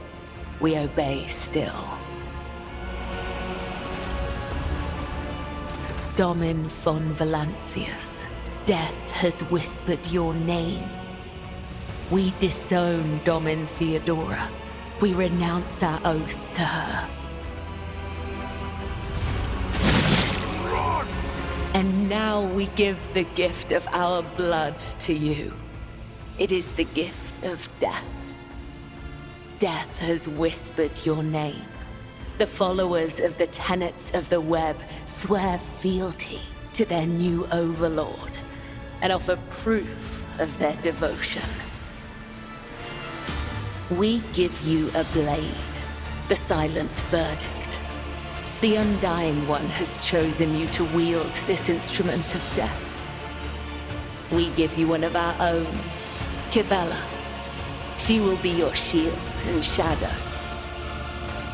We obey still. Domin von Valancius, death has whispered your name. We disown Domin Theodora. We renounce our oath to her. And now we give the gift of our blood to you. It is the gift of death. Death has whispered your name. The followers of the tenets of the web swear fealty to their new overlord and offer proof of their devotion. We give you a blade, the silent verdict. The Undying One has chosen you to wield this instrument of death. We give you one of our own, Kibella. She will be your shield and shadow.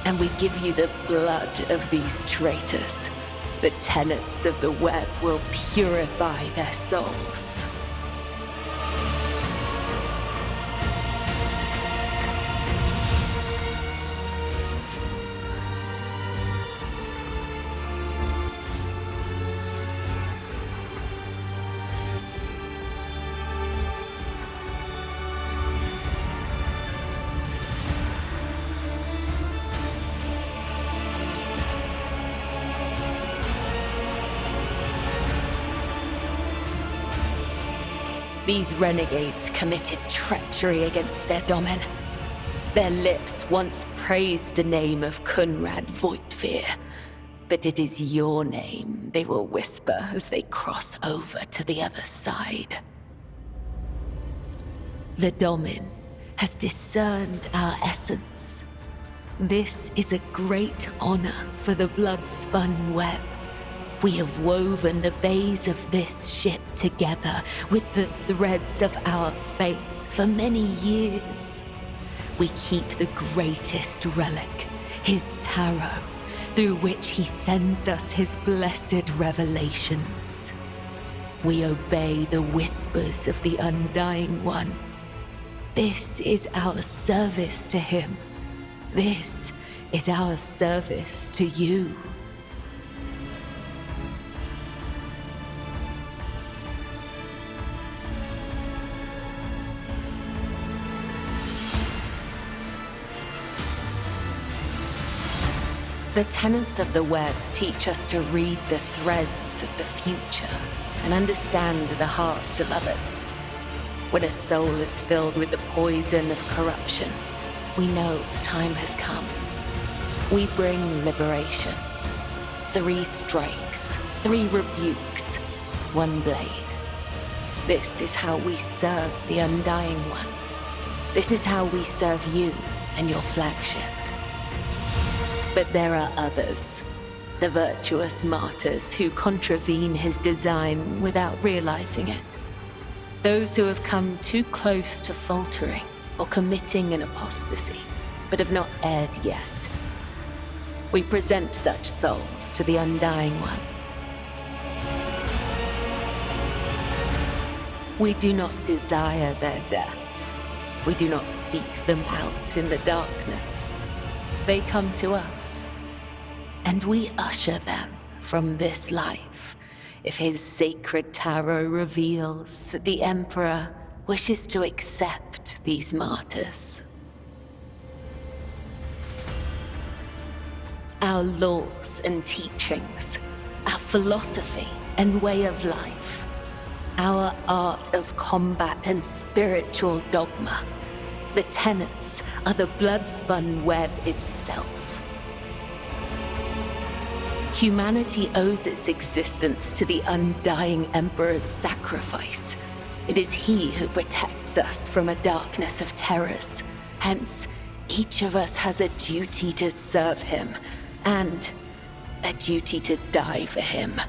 And we give you the blood of these traitors. The tenets of the web will purify their souls. These renegades committed treachery against their domin. Their lips once praised the name of Kunrad Voitvir, but it is your name they will whisper as they cross over to the other side. The domin has discerned our essence. This is a great honor for the blood-spun web. We have woven the bays of this ship together with the threads of our faith for many years. We keep the greatest relic, his tarot, through which he sends us his blessed revelations. We obey the whispers of the Undying One. This is our service to him. This is our service to you. The tenets of the web teach us to read the threads of the future and understand the hearts of others. When a soul is filled with the poison of corruption, we know its time has come. We bring liberation. 3 strikes, 3 rebukes, 1 blade. This is how we serve the Undying One. This is how we serve you and your flagship. But there are others, the virtuous martyrs who contravene his design without realizing it. Those who have come too close to faltering or committing an apostasy, but have not erred yet. We present such souls to the Undying One. We do not desire their deaths. We do not seek them out in the darkness. They come to us, and we usher them from this life if his sacred tarot reveals that the Emperor wishes to accept these martyrs. Our laws and teachings, our philosophy and way of life, our art of combat and spiritual dogma, the tenets are the blood-spun web itself. Humanity owes its existence to the Undying Emperor's sacrifice. It is he who protects us from a darkness of terrors. Hence, each of us has a duty to serve him, and a duty to die for him.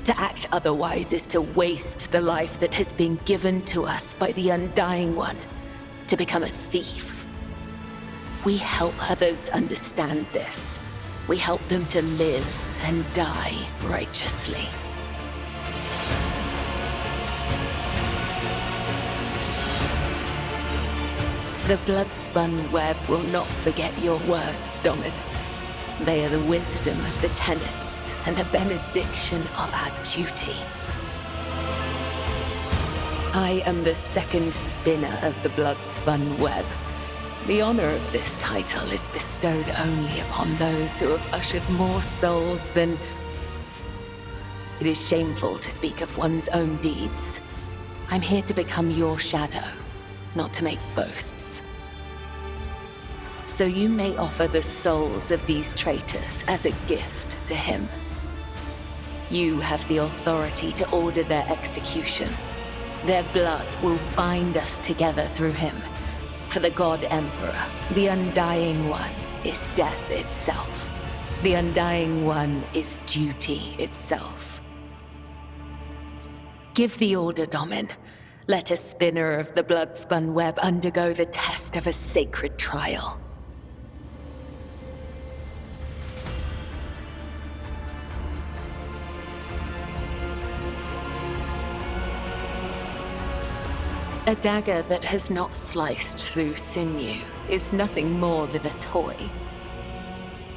To act otherwise is to waste the life that has been given to us by the Undying One, to become a thief. We help others understand this. We help them to live and die righteously. The blood-spun web will not forget your words, Domin. They are the wisdom of the tenets and the benediction of our duty. I am the second spinner of the blood-spun web. The honor of this title is bestowed only upon those who have ushered more souls than... It is shameful to speak of one's own deeds. I'm here to become your shadow, not to make boasts. So you may offer the souls of these traitors as a gift to him. You have the authority to order their execution. Their blood will bind us together through him. For the God Emperor, the Undying One is death itself. The Undying One is duty itself. Give the order, Domin. Let a spinner of the blood-spun web undergo the test of a sacred trial. A dagger that has not sliced through sinew is nothing more than a toy.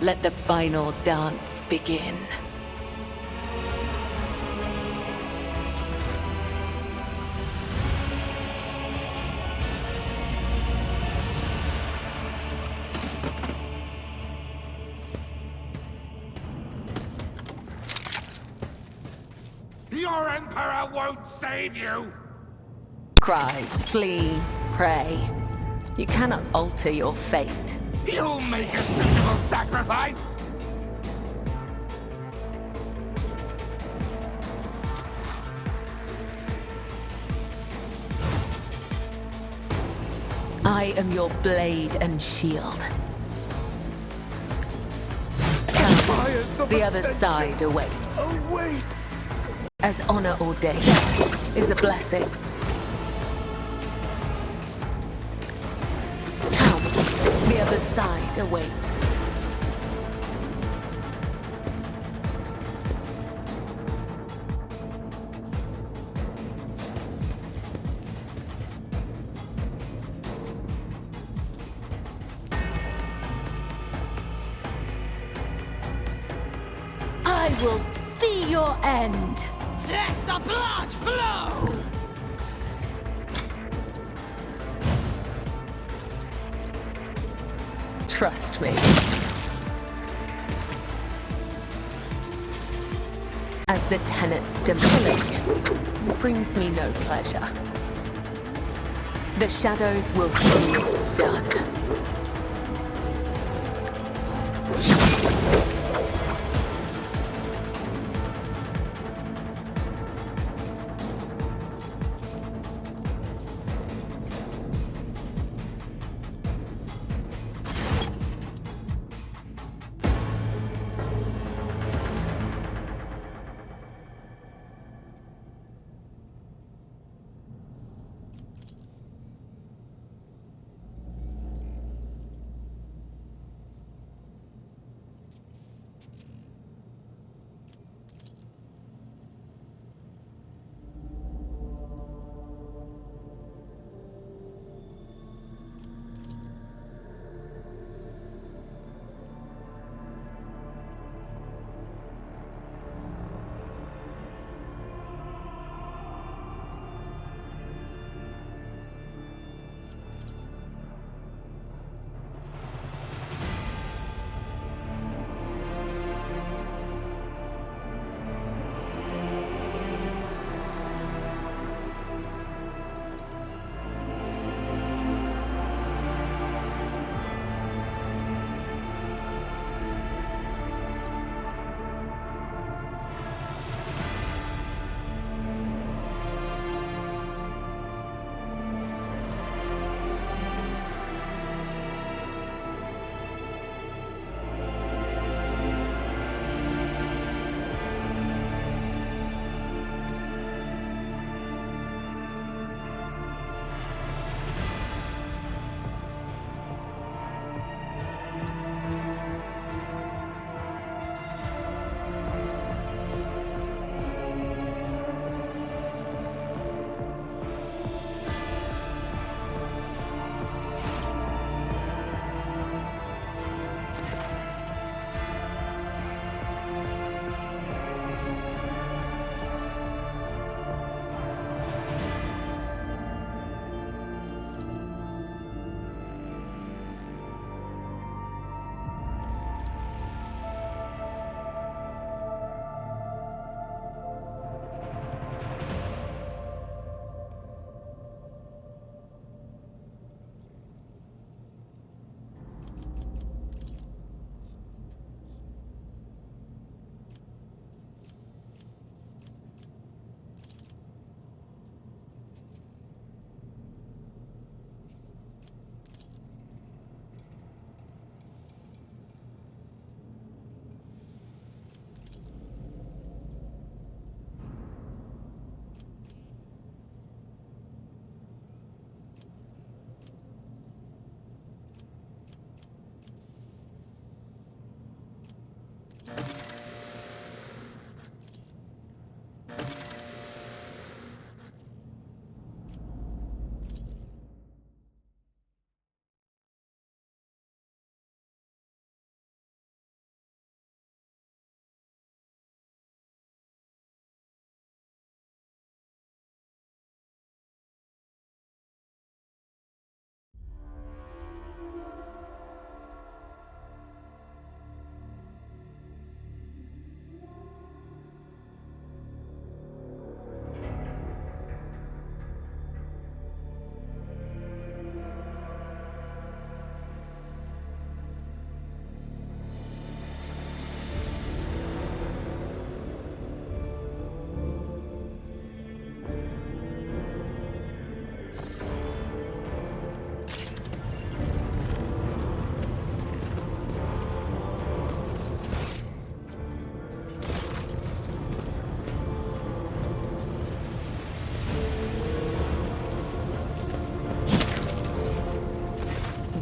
Let the final dance begin. Your Emperor won't save you! Cry, flee, pray. You cannot alter your fate. You'll make a suitable sacrifice! I am your blade and shield. The other side awaits. Oh, wait! As honor or death is a blessing. Come, the other side awaits. I will be your end. Let the blood flow! Trust me. As the tenets diminish, brings me no pleasure. The shadows will see it done.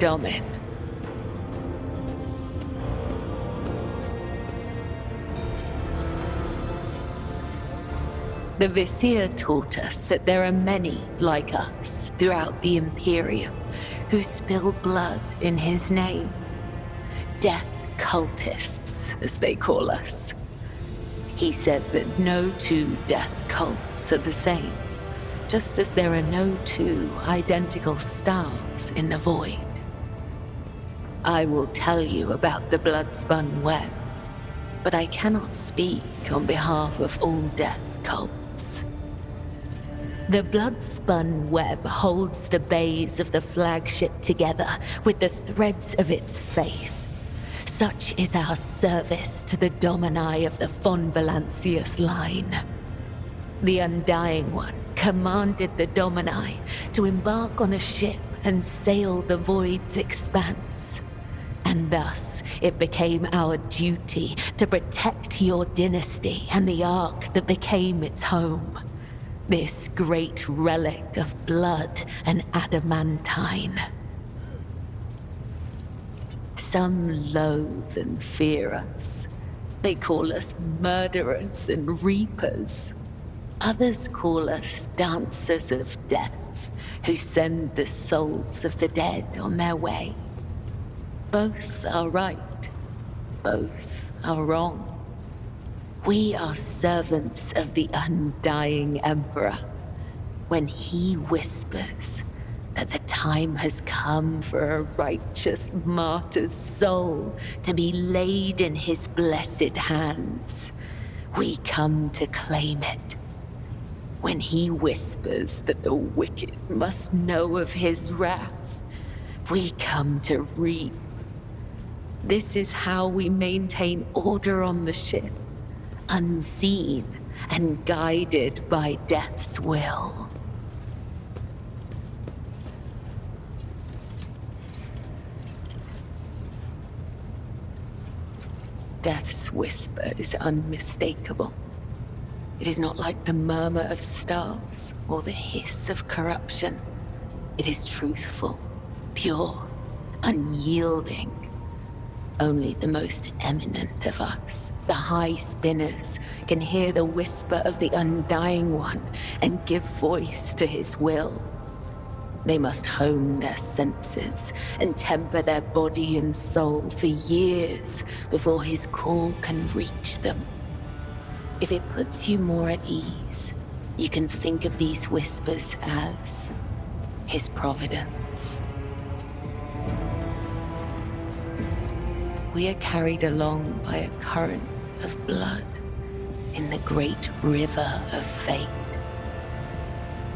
Domin. The Vizier taught us that there are many like us throughout the Imperium who spill blood in his name. Death cultists, as they call us. He said that no two death cults are the same, just as there are no two identical stars in the void. I will tell you about the blood-spun web, but I cannot speak on behalf of all death cults. The blood-spun web holds the bays of the flagship together with the threads of its faith. Such is our service to the Domini of the von Valancius line. The Undying One commanded the Domini to embark on a ship and sail the void's expanse. And thus, it became our duty to protect your dynasty and the Ark that became its home. This great relic of blood and adamantine. Some loathe and fear us. They call us murderers and reapers. Others call us dancers of death, who send the souls of the dead on their way. Both are right. Both are wrong. We are servants of the Undying Emperor. When he whispers that the time has come for a righteous martyr's soul to be laid in his blessed hands, we come to claim it. When he whispers that the wicked must know of his wrath, we come to reap. This is how we maintain order on the ship, unseen and guided by death's will. Death's whisper is unmistakable. It is not like the murmur of stars or the hiss of corruption. It is truthful, pure, unyielding. Only the most eminent of us, the High Spinners, can hear the whisper of the Undying One and give voice to his will. They must hone their senses and temper their body and soul for years before his call can reach them. If it puts you more at ease, you can think of these whispers as his providence. We are carried along by a current of blood in the great river of fate.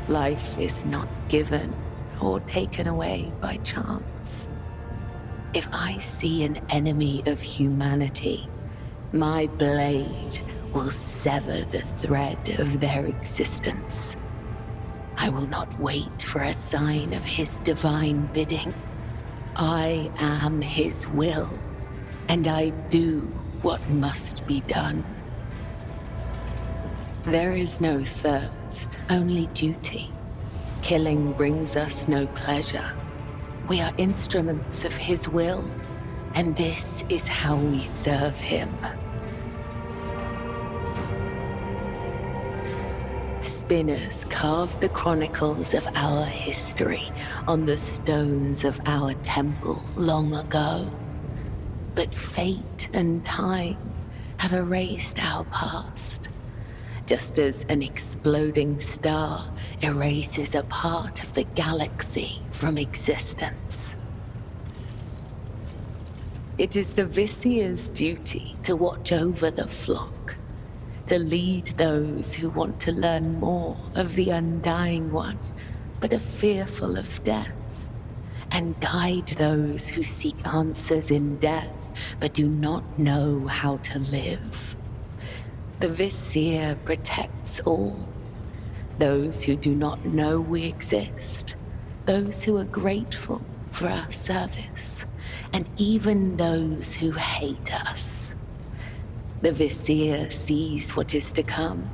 Life is not given or taken away by chance. If I see an enemy of humanity, my blade will sever the thread of their existence. I will not wait for a sign of his divine bidding. I am his will, and I do what must be done. There is no thirst, only duty. Killing brings us no pleasure. We are instruments of his will, and this is how we serve him. Spinners carved the chronicles of our history on the stones of our temple long ago. But fate and time have erased our past, just as an exploding star erases a part of the galaxy from existence. It is the Vizier's duty to watch over the flock, to lead those who want to learn more of the Undying One, but are fearful of death, and guide those who seek answers in death, but do not know how to live. The Vizier protects all. Those who do not know we exist, those who are grateful for our service, and even those who hate us. The Vizier sees what is to come,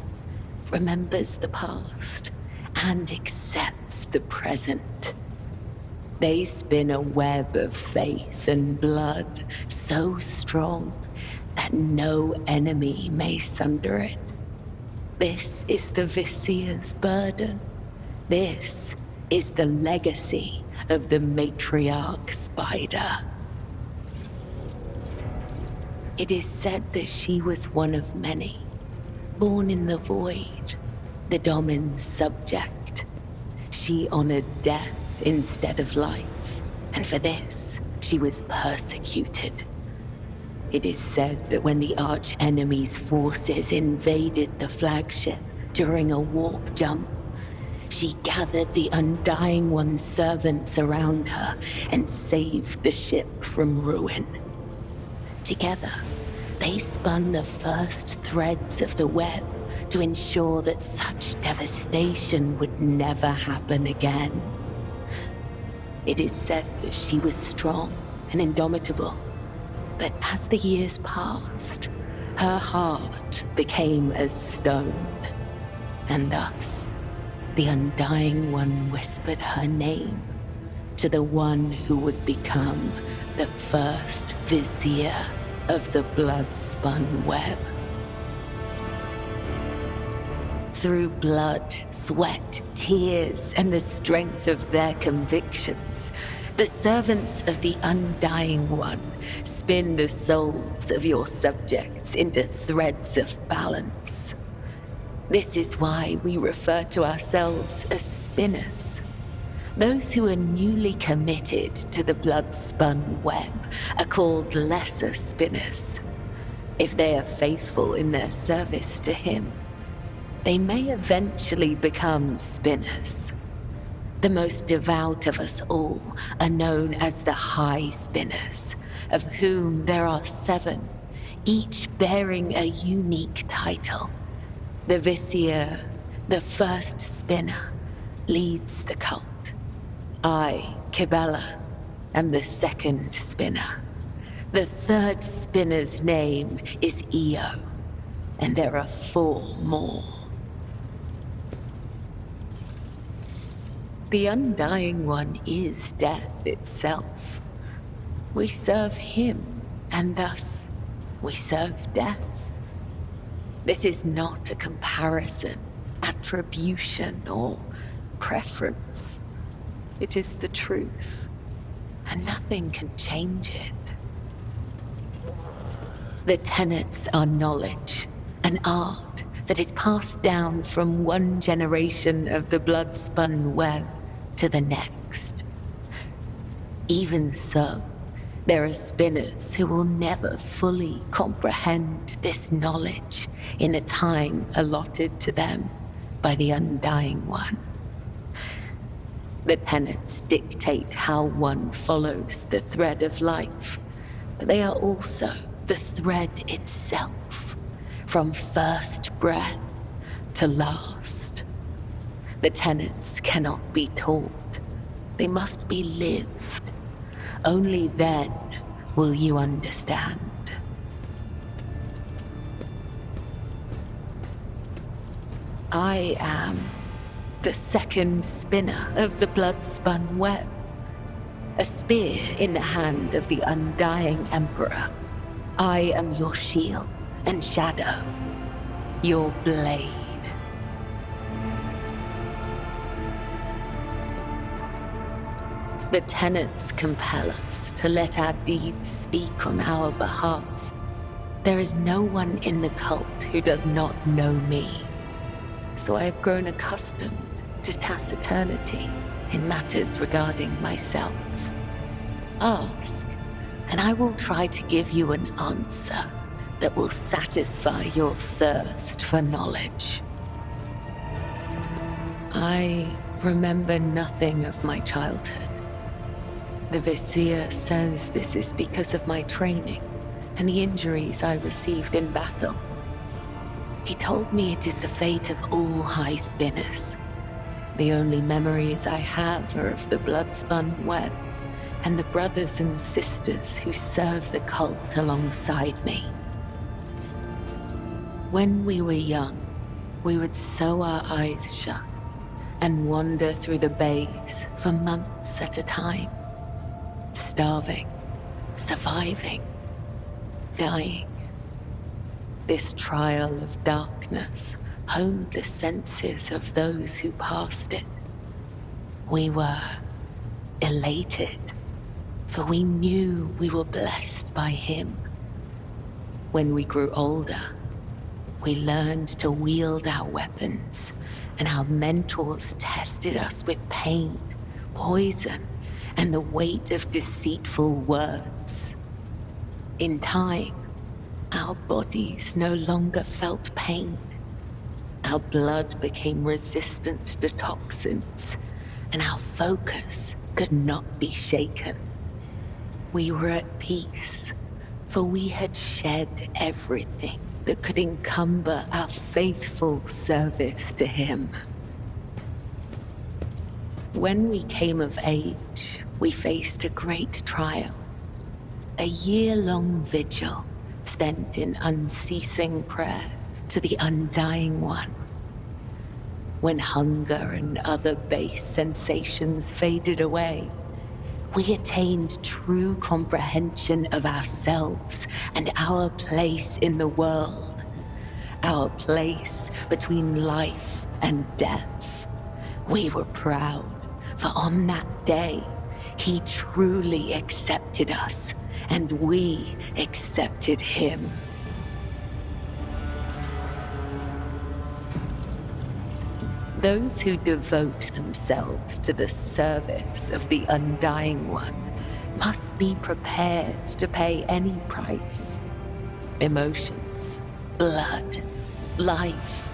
remembers the past, and accepts the present. They spin a web of faith and blood so strong that no enemy may sunder it. This is the Visier's burden. This is the legacy of the matriarch spider. It is said that she was one of many, born in the void, the Domin's subject. She honored death instead of life, and for this, she was persecuted. It is said that when the arch-enemy's forces invaded the flagship during a warp jump, she gathered the Undying One's servants around her and saved the ship from ruin. Together, they spun the first threads of the web to ensure that such devastation would never happen again. It is said that she was strong and indomitable, but as the years passed, her heart became as stone, and thus the Undying One whispered her name to the one who would become the first Vizier of the blood-spun web. Through blood, sweat, tears, and the strength of their convictions, the servants of the Undying One spin the souls of your subjects into threads of balance. This is why we refer to ourselves as spinners. Those who are newly committed to the blood-spun web are called lesser spinners. If they are faithful in their service to him, they may eventually become spinners. The most devout of us all are known as the High Spinners, of whom there are 7, each bearing a unique title. The Vizier, the first spinner, leads the cult. I, Kibella, am the second spinner. The third spinner's name is Io, and there are 4 more. The Undying One is death itself. We serve him, and thus we serve death. This is not a comparison, attribution, or preference. It is the truth, and nothing can change it. The tenets are knowledge, an art that is passed down from one generation of the blood-spun web to the next. Even so, there are spinners who will never fully comprehend this knowledge in the time allotted to them by the Undying One. The tenets dictate how one follows the thread of life, but they are also the thread itself, from first breath to last. The tenets cannot be taught, they must be lived. Only then will you understand. I am the second spinner of the blood-spun web, a spear in the hand of the Undying Emperor. I am your shield and shadow, your blade. The tenets compel us to let our deeds speak on our behalf. There is no one in the cult who does not know me, so I have grown accustomed to taciturnity in matters regarding myself. Ask, and I will try to give you an answer that will satisfy your thirst for knowledge. I remember nothing of my childhood. The Vizier says this is because of my training and the injuries I received in battle. He told me it is the fate of all high spinners. The only memories I have are of the blood-spun web and the brothers and sisters who serve the cult alongside me. When we were young, we would sew our eyes shut and wander through the bays for months at a time, starving, surviving, dying. This trial of darkness honed the senses of those who passed it. We were elated, for we knew we were blessed by him. When we grew older, we learned to wield our weapons, and our mentors tested us with pain, poison, and the weight of deceitful words. In time, our bodies no longer felt pain. Our blood became resistant to toxins, and our focus could not be shaken. We were at peace, for we had shed everything that could encumber our faithful service to him. When we came of age, we faced a great trial, a year-long vigil spent in unceasing prayer to the Undying One. When hunger and other base sensations faded away, we attained true comprehension of ourselves and our place in the world, our place between life and death. We were proud, for on that day, he truly accepted us, and we accepted him. Those who devote themselves to the service of the Undying One must be prepared to pay any price. Emotions, blood, life,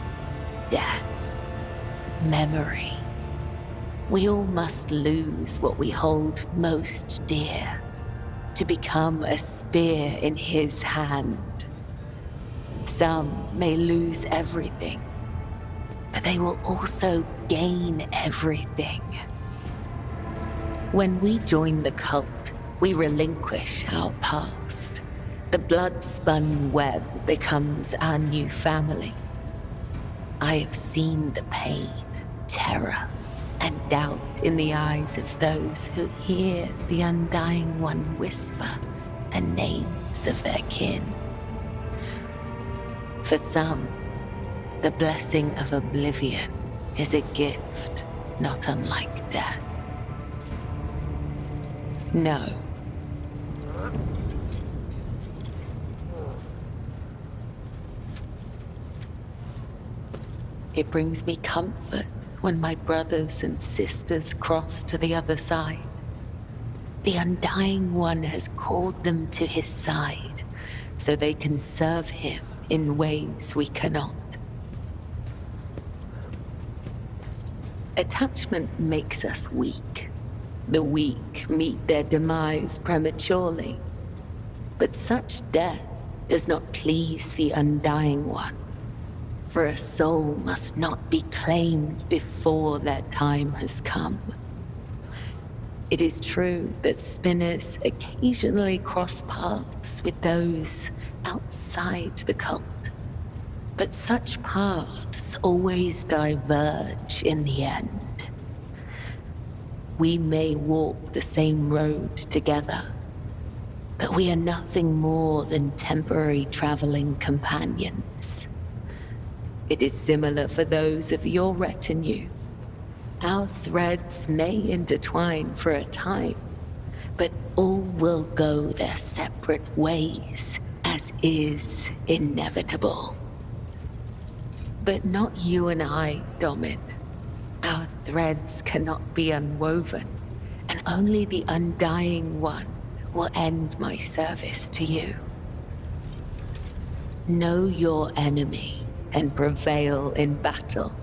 death, memory. We all must lose what we hold most dear to become a spear in his hand. Some may lose everything, but they will also gain everything. When we join the cult, we relinquish our past. The blood-spun web becomes our new family. I have seen the pain, terror, and doubt in the eyes of those who hear the Undying One whisper the names of their kin. For some, the blessing of oblivion is a gift not unlike death. No. It brings me comfort when my brothers and sisters cross to the other side. The Undying One has called them to his side, so they can serve him in ways we cannot. Attachment makes us weak. The weak meet their demise prematurely. But such death does not please the Undying One, for a soul must not be claimed before their time has come. It is true that spinners occasionally cross paths with those outside the cult, but such paths always diverge in the end. We may walk the same road together, but we are nothing more than temporary traveling companions. It is similar for those of your retinue. Our threads may intertwine for a time, but all will go their separate ways, as is inevitable. But not you and I, Domin. Our threads cannot be unwoven, and only the Undying One will end my service to you. Know your enemy and prevail in battle.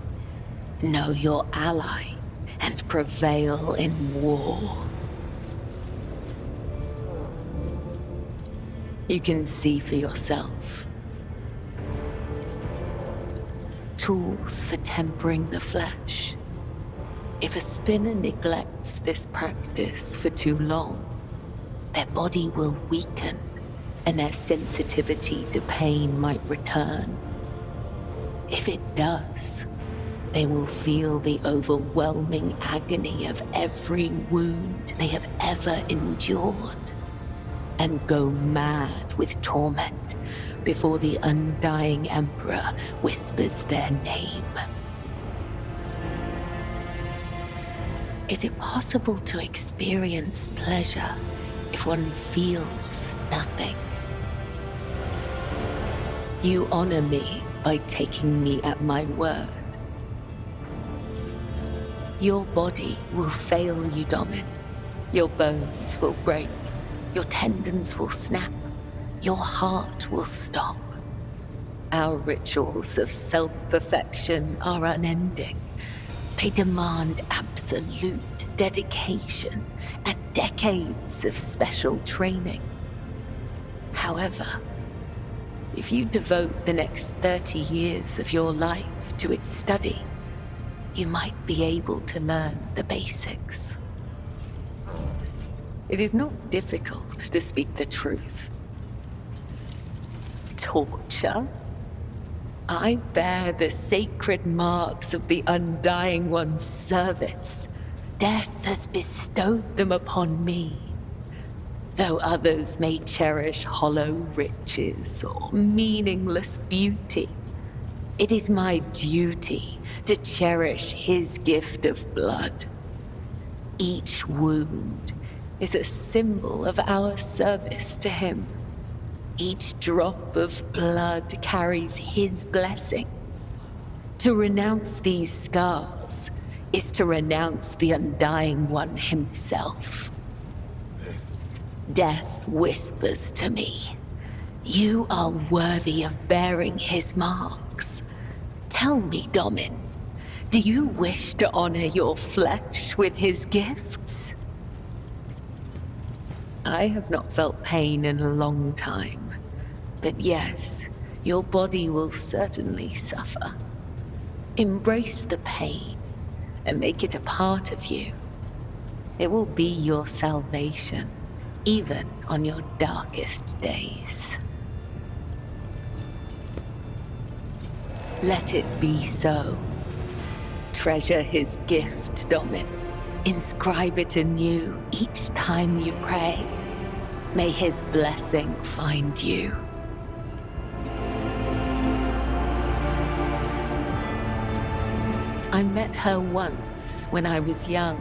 Know your ally and prevail in war. You can see for yourself. Tools for tempering the flesh. If a spinner neglects this practice for too long, their body will weaken and their sensitivity to pain might return. If it does, They will feel the overwhelming agony of every wound they have ever endured, and go mad with torment before the undying Emperor whispers their name. Is it possible to experience pleasure if one feels nothing? You honor me by taking me at my word. Your body will fail you, Domin. Your bones will break. Your tendons will snap. Your heart will stop. Our rituals of self-perfection are unending. They demand absolute dedication and decades of special training. However, if you devote the next 30 years of your life to its study, you might be able to learn the basics. It is not difficult to speak the truth. Torture? I bear the sacred marks of the Undying One's service. Death has bestowed them upon me. Though others may cherish hollow riches or meaningless beauty, it is my duty to cherish his gift of blood. Each wound is a symbol of our service to him. Each drop of blood carries his blessing. To renounce these scars is to renounce the Undying One himself. Death whispers to me, "You are worthy of bearing his marks." Tell me, Domin, do you wish to honor your flesh with his gifts? I have not felt pain in a long time. But yes, your body will certainly suffer. Embrace the pain and make it a part of you. It will be your salvation, even on your darkest days. Let it be so. Treasure his gift, Domin. Inscribe it anew each time you pray. May his blessing find you. I met her once when I was young.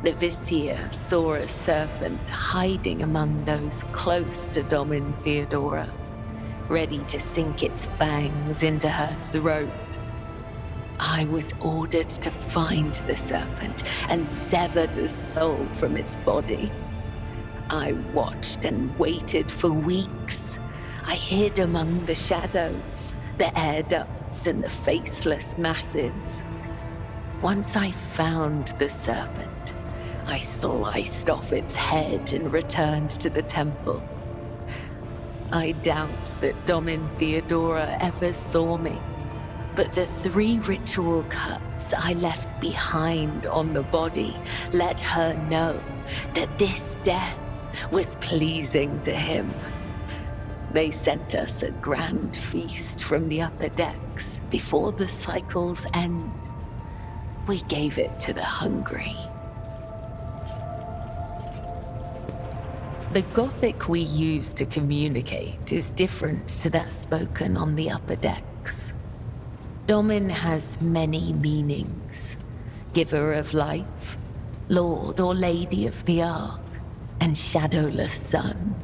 The Vizier saw a serpent hiding among those close to Domin Theodora, ready to sink its fangs into her throat. I was ordered to find the serpent and sever the soul from its body. I watched and waited for weeks. I hid among the shadows, the air ducts and the faceless masses. Once I found the serpent, I sliced off its head and returned to the temple. I doubt that Domin Theodora ever saw me, but the 3 ritual cuts I left behind on the body let her know that this death was pleasing to him. They sent us a grand feast from the upper decks before the cycle's end. We gave it to the hungry. The Gothic we use to communicate is different to that spoken on the upper decks. Domin has many meanings. Giver of life, Lord or Lady of the Ark, and Shadowless Sun.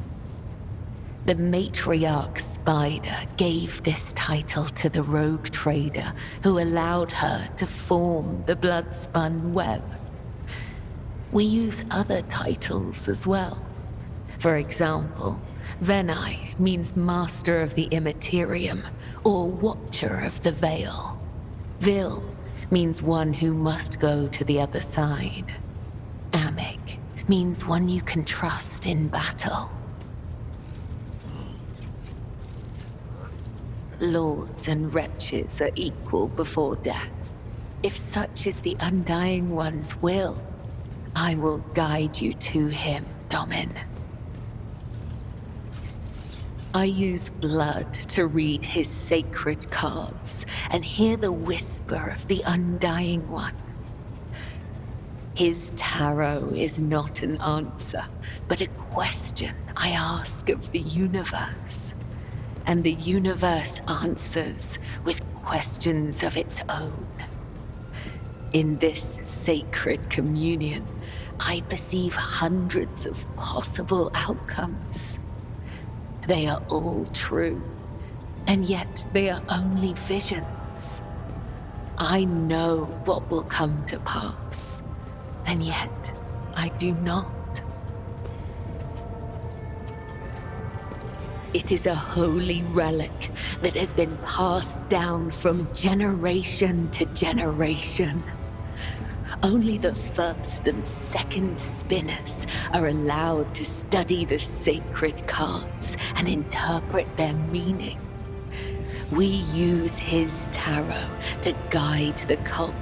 The matriarch Spider gave this title to the rogue trader who allowed her to form the blood-spun web. We use other titles as well. For example, Venai means Master of the Immaterium, or Watcher of the Veil. Vil means one who must go to the other side. Amig means one you can trust in battle. Lords and wretches are equal before death. If such is the Undying One's will, I will guide you to him, Domin. I use blood to read his sacred cards and hear the whisper of the Undying One. His tarot is not an answer, but a question I ask of the universe. And the universe answers with questions of its own. In this sacred communion, I perceive hundreds of possible outcomes. They are all true, and yet they are only visions. I know what will come to pass, and yet I do not. It is a holy relic that has been passed down from generation to generation. Only the first and second spinners are allowed to study the sacred cards and interpret their meaning. We use his tarot to guide the cult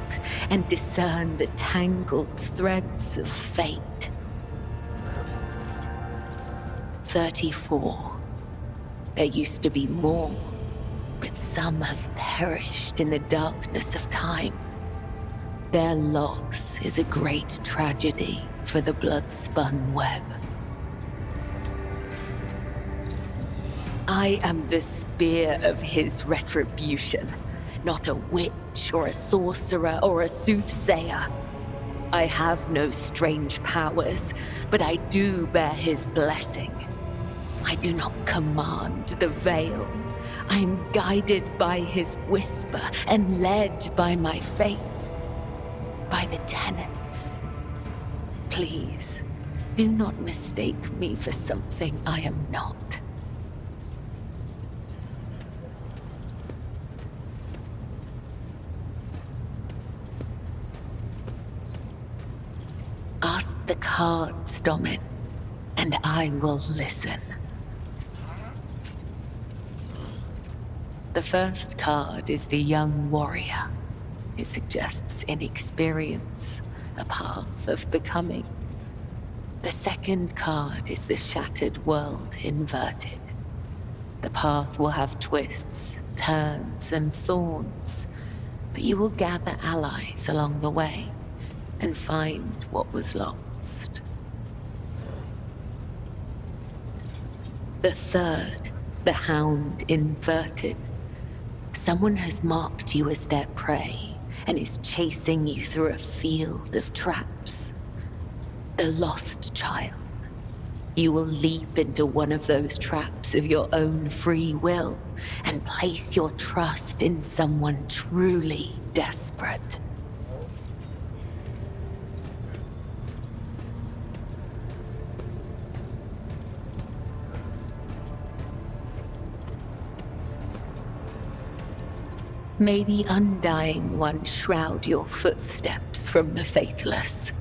and discern the tangled threads of fate. 34. There used to be more, but some have perished in the darkness of time. Their loss is a great tragedy for the blood-spun web. I am the spear of his retribution, not a witch or a sorcerer or a soothsayer. I have no strange powers, but I do bear his blessing. I do not command the veil. I am guided by his whisper and led by my faith, by the tenets. Please, do not mistake me for something I am not. Ask the cards, Domin, and I will listen. The first card is the young warrior. It suggests inexperience, a path of becoming. The second card is the shattered world inverted. The path will have twists, turns, and thorns, but you will gather allies along the way and find what was lost. The third, the hound inverted. Someone has marked you as their prey and is chasing you through a field of traps. The lost child. You will leap into one of those traps of your own free will and place your trust in someone truly desperate. May the Undying One shroud your footsteps from the faithless.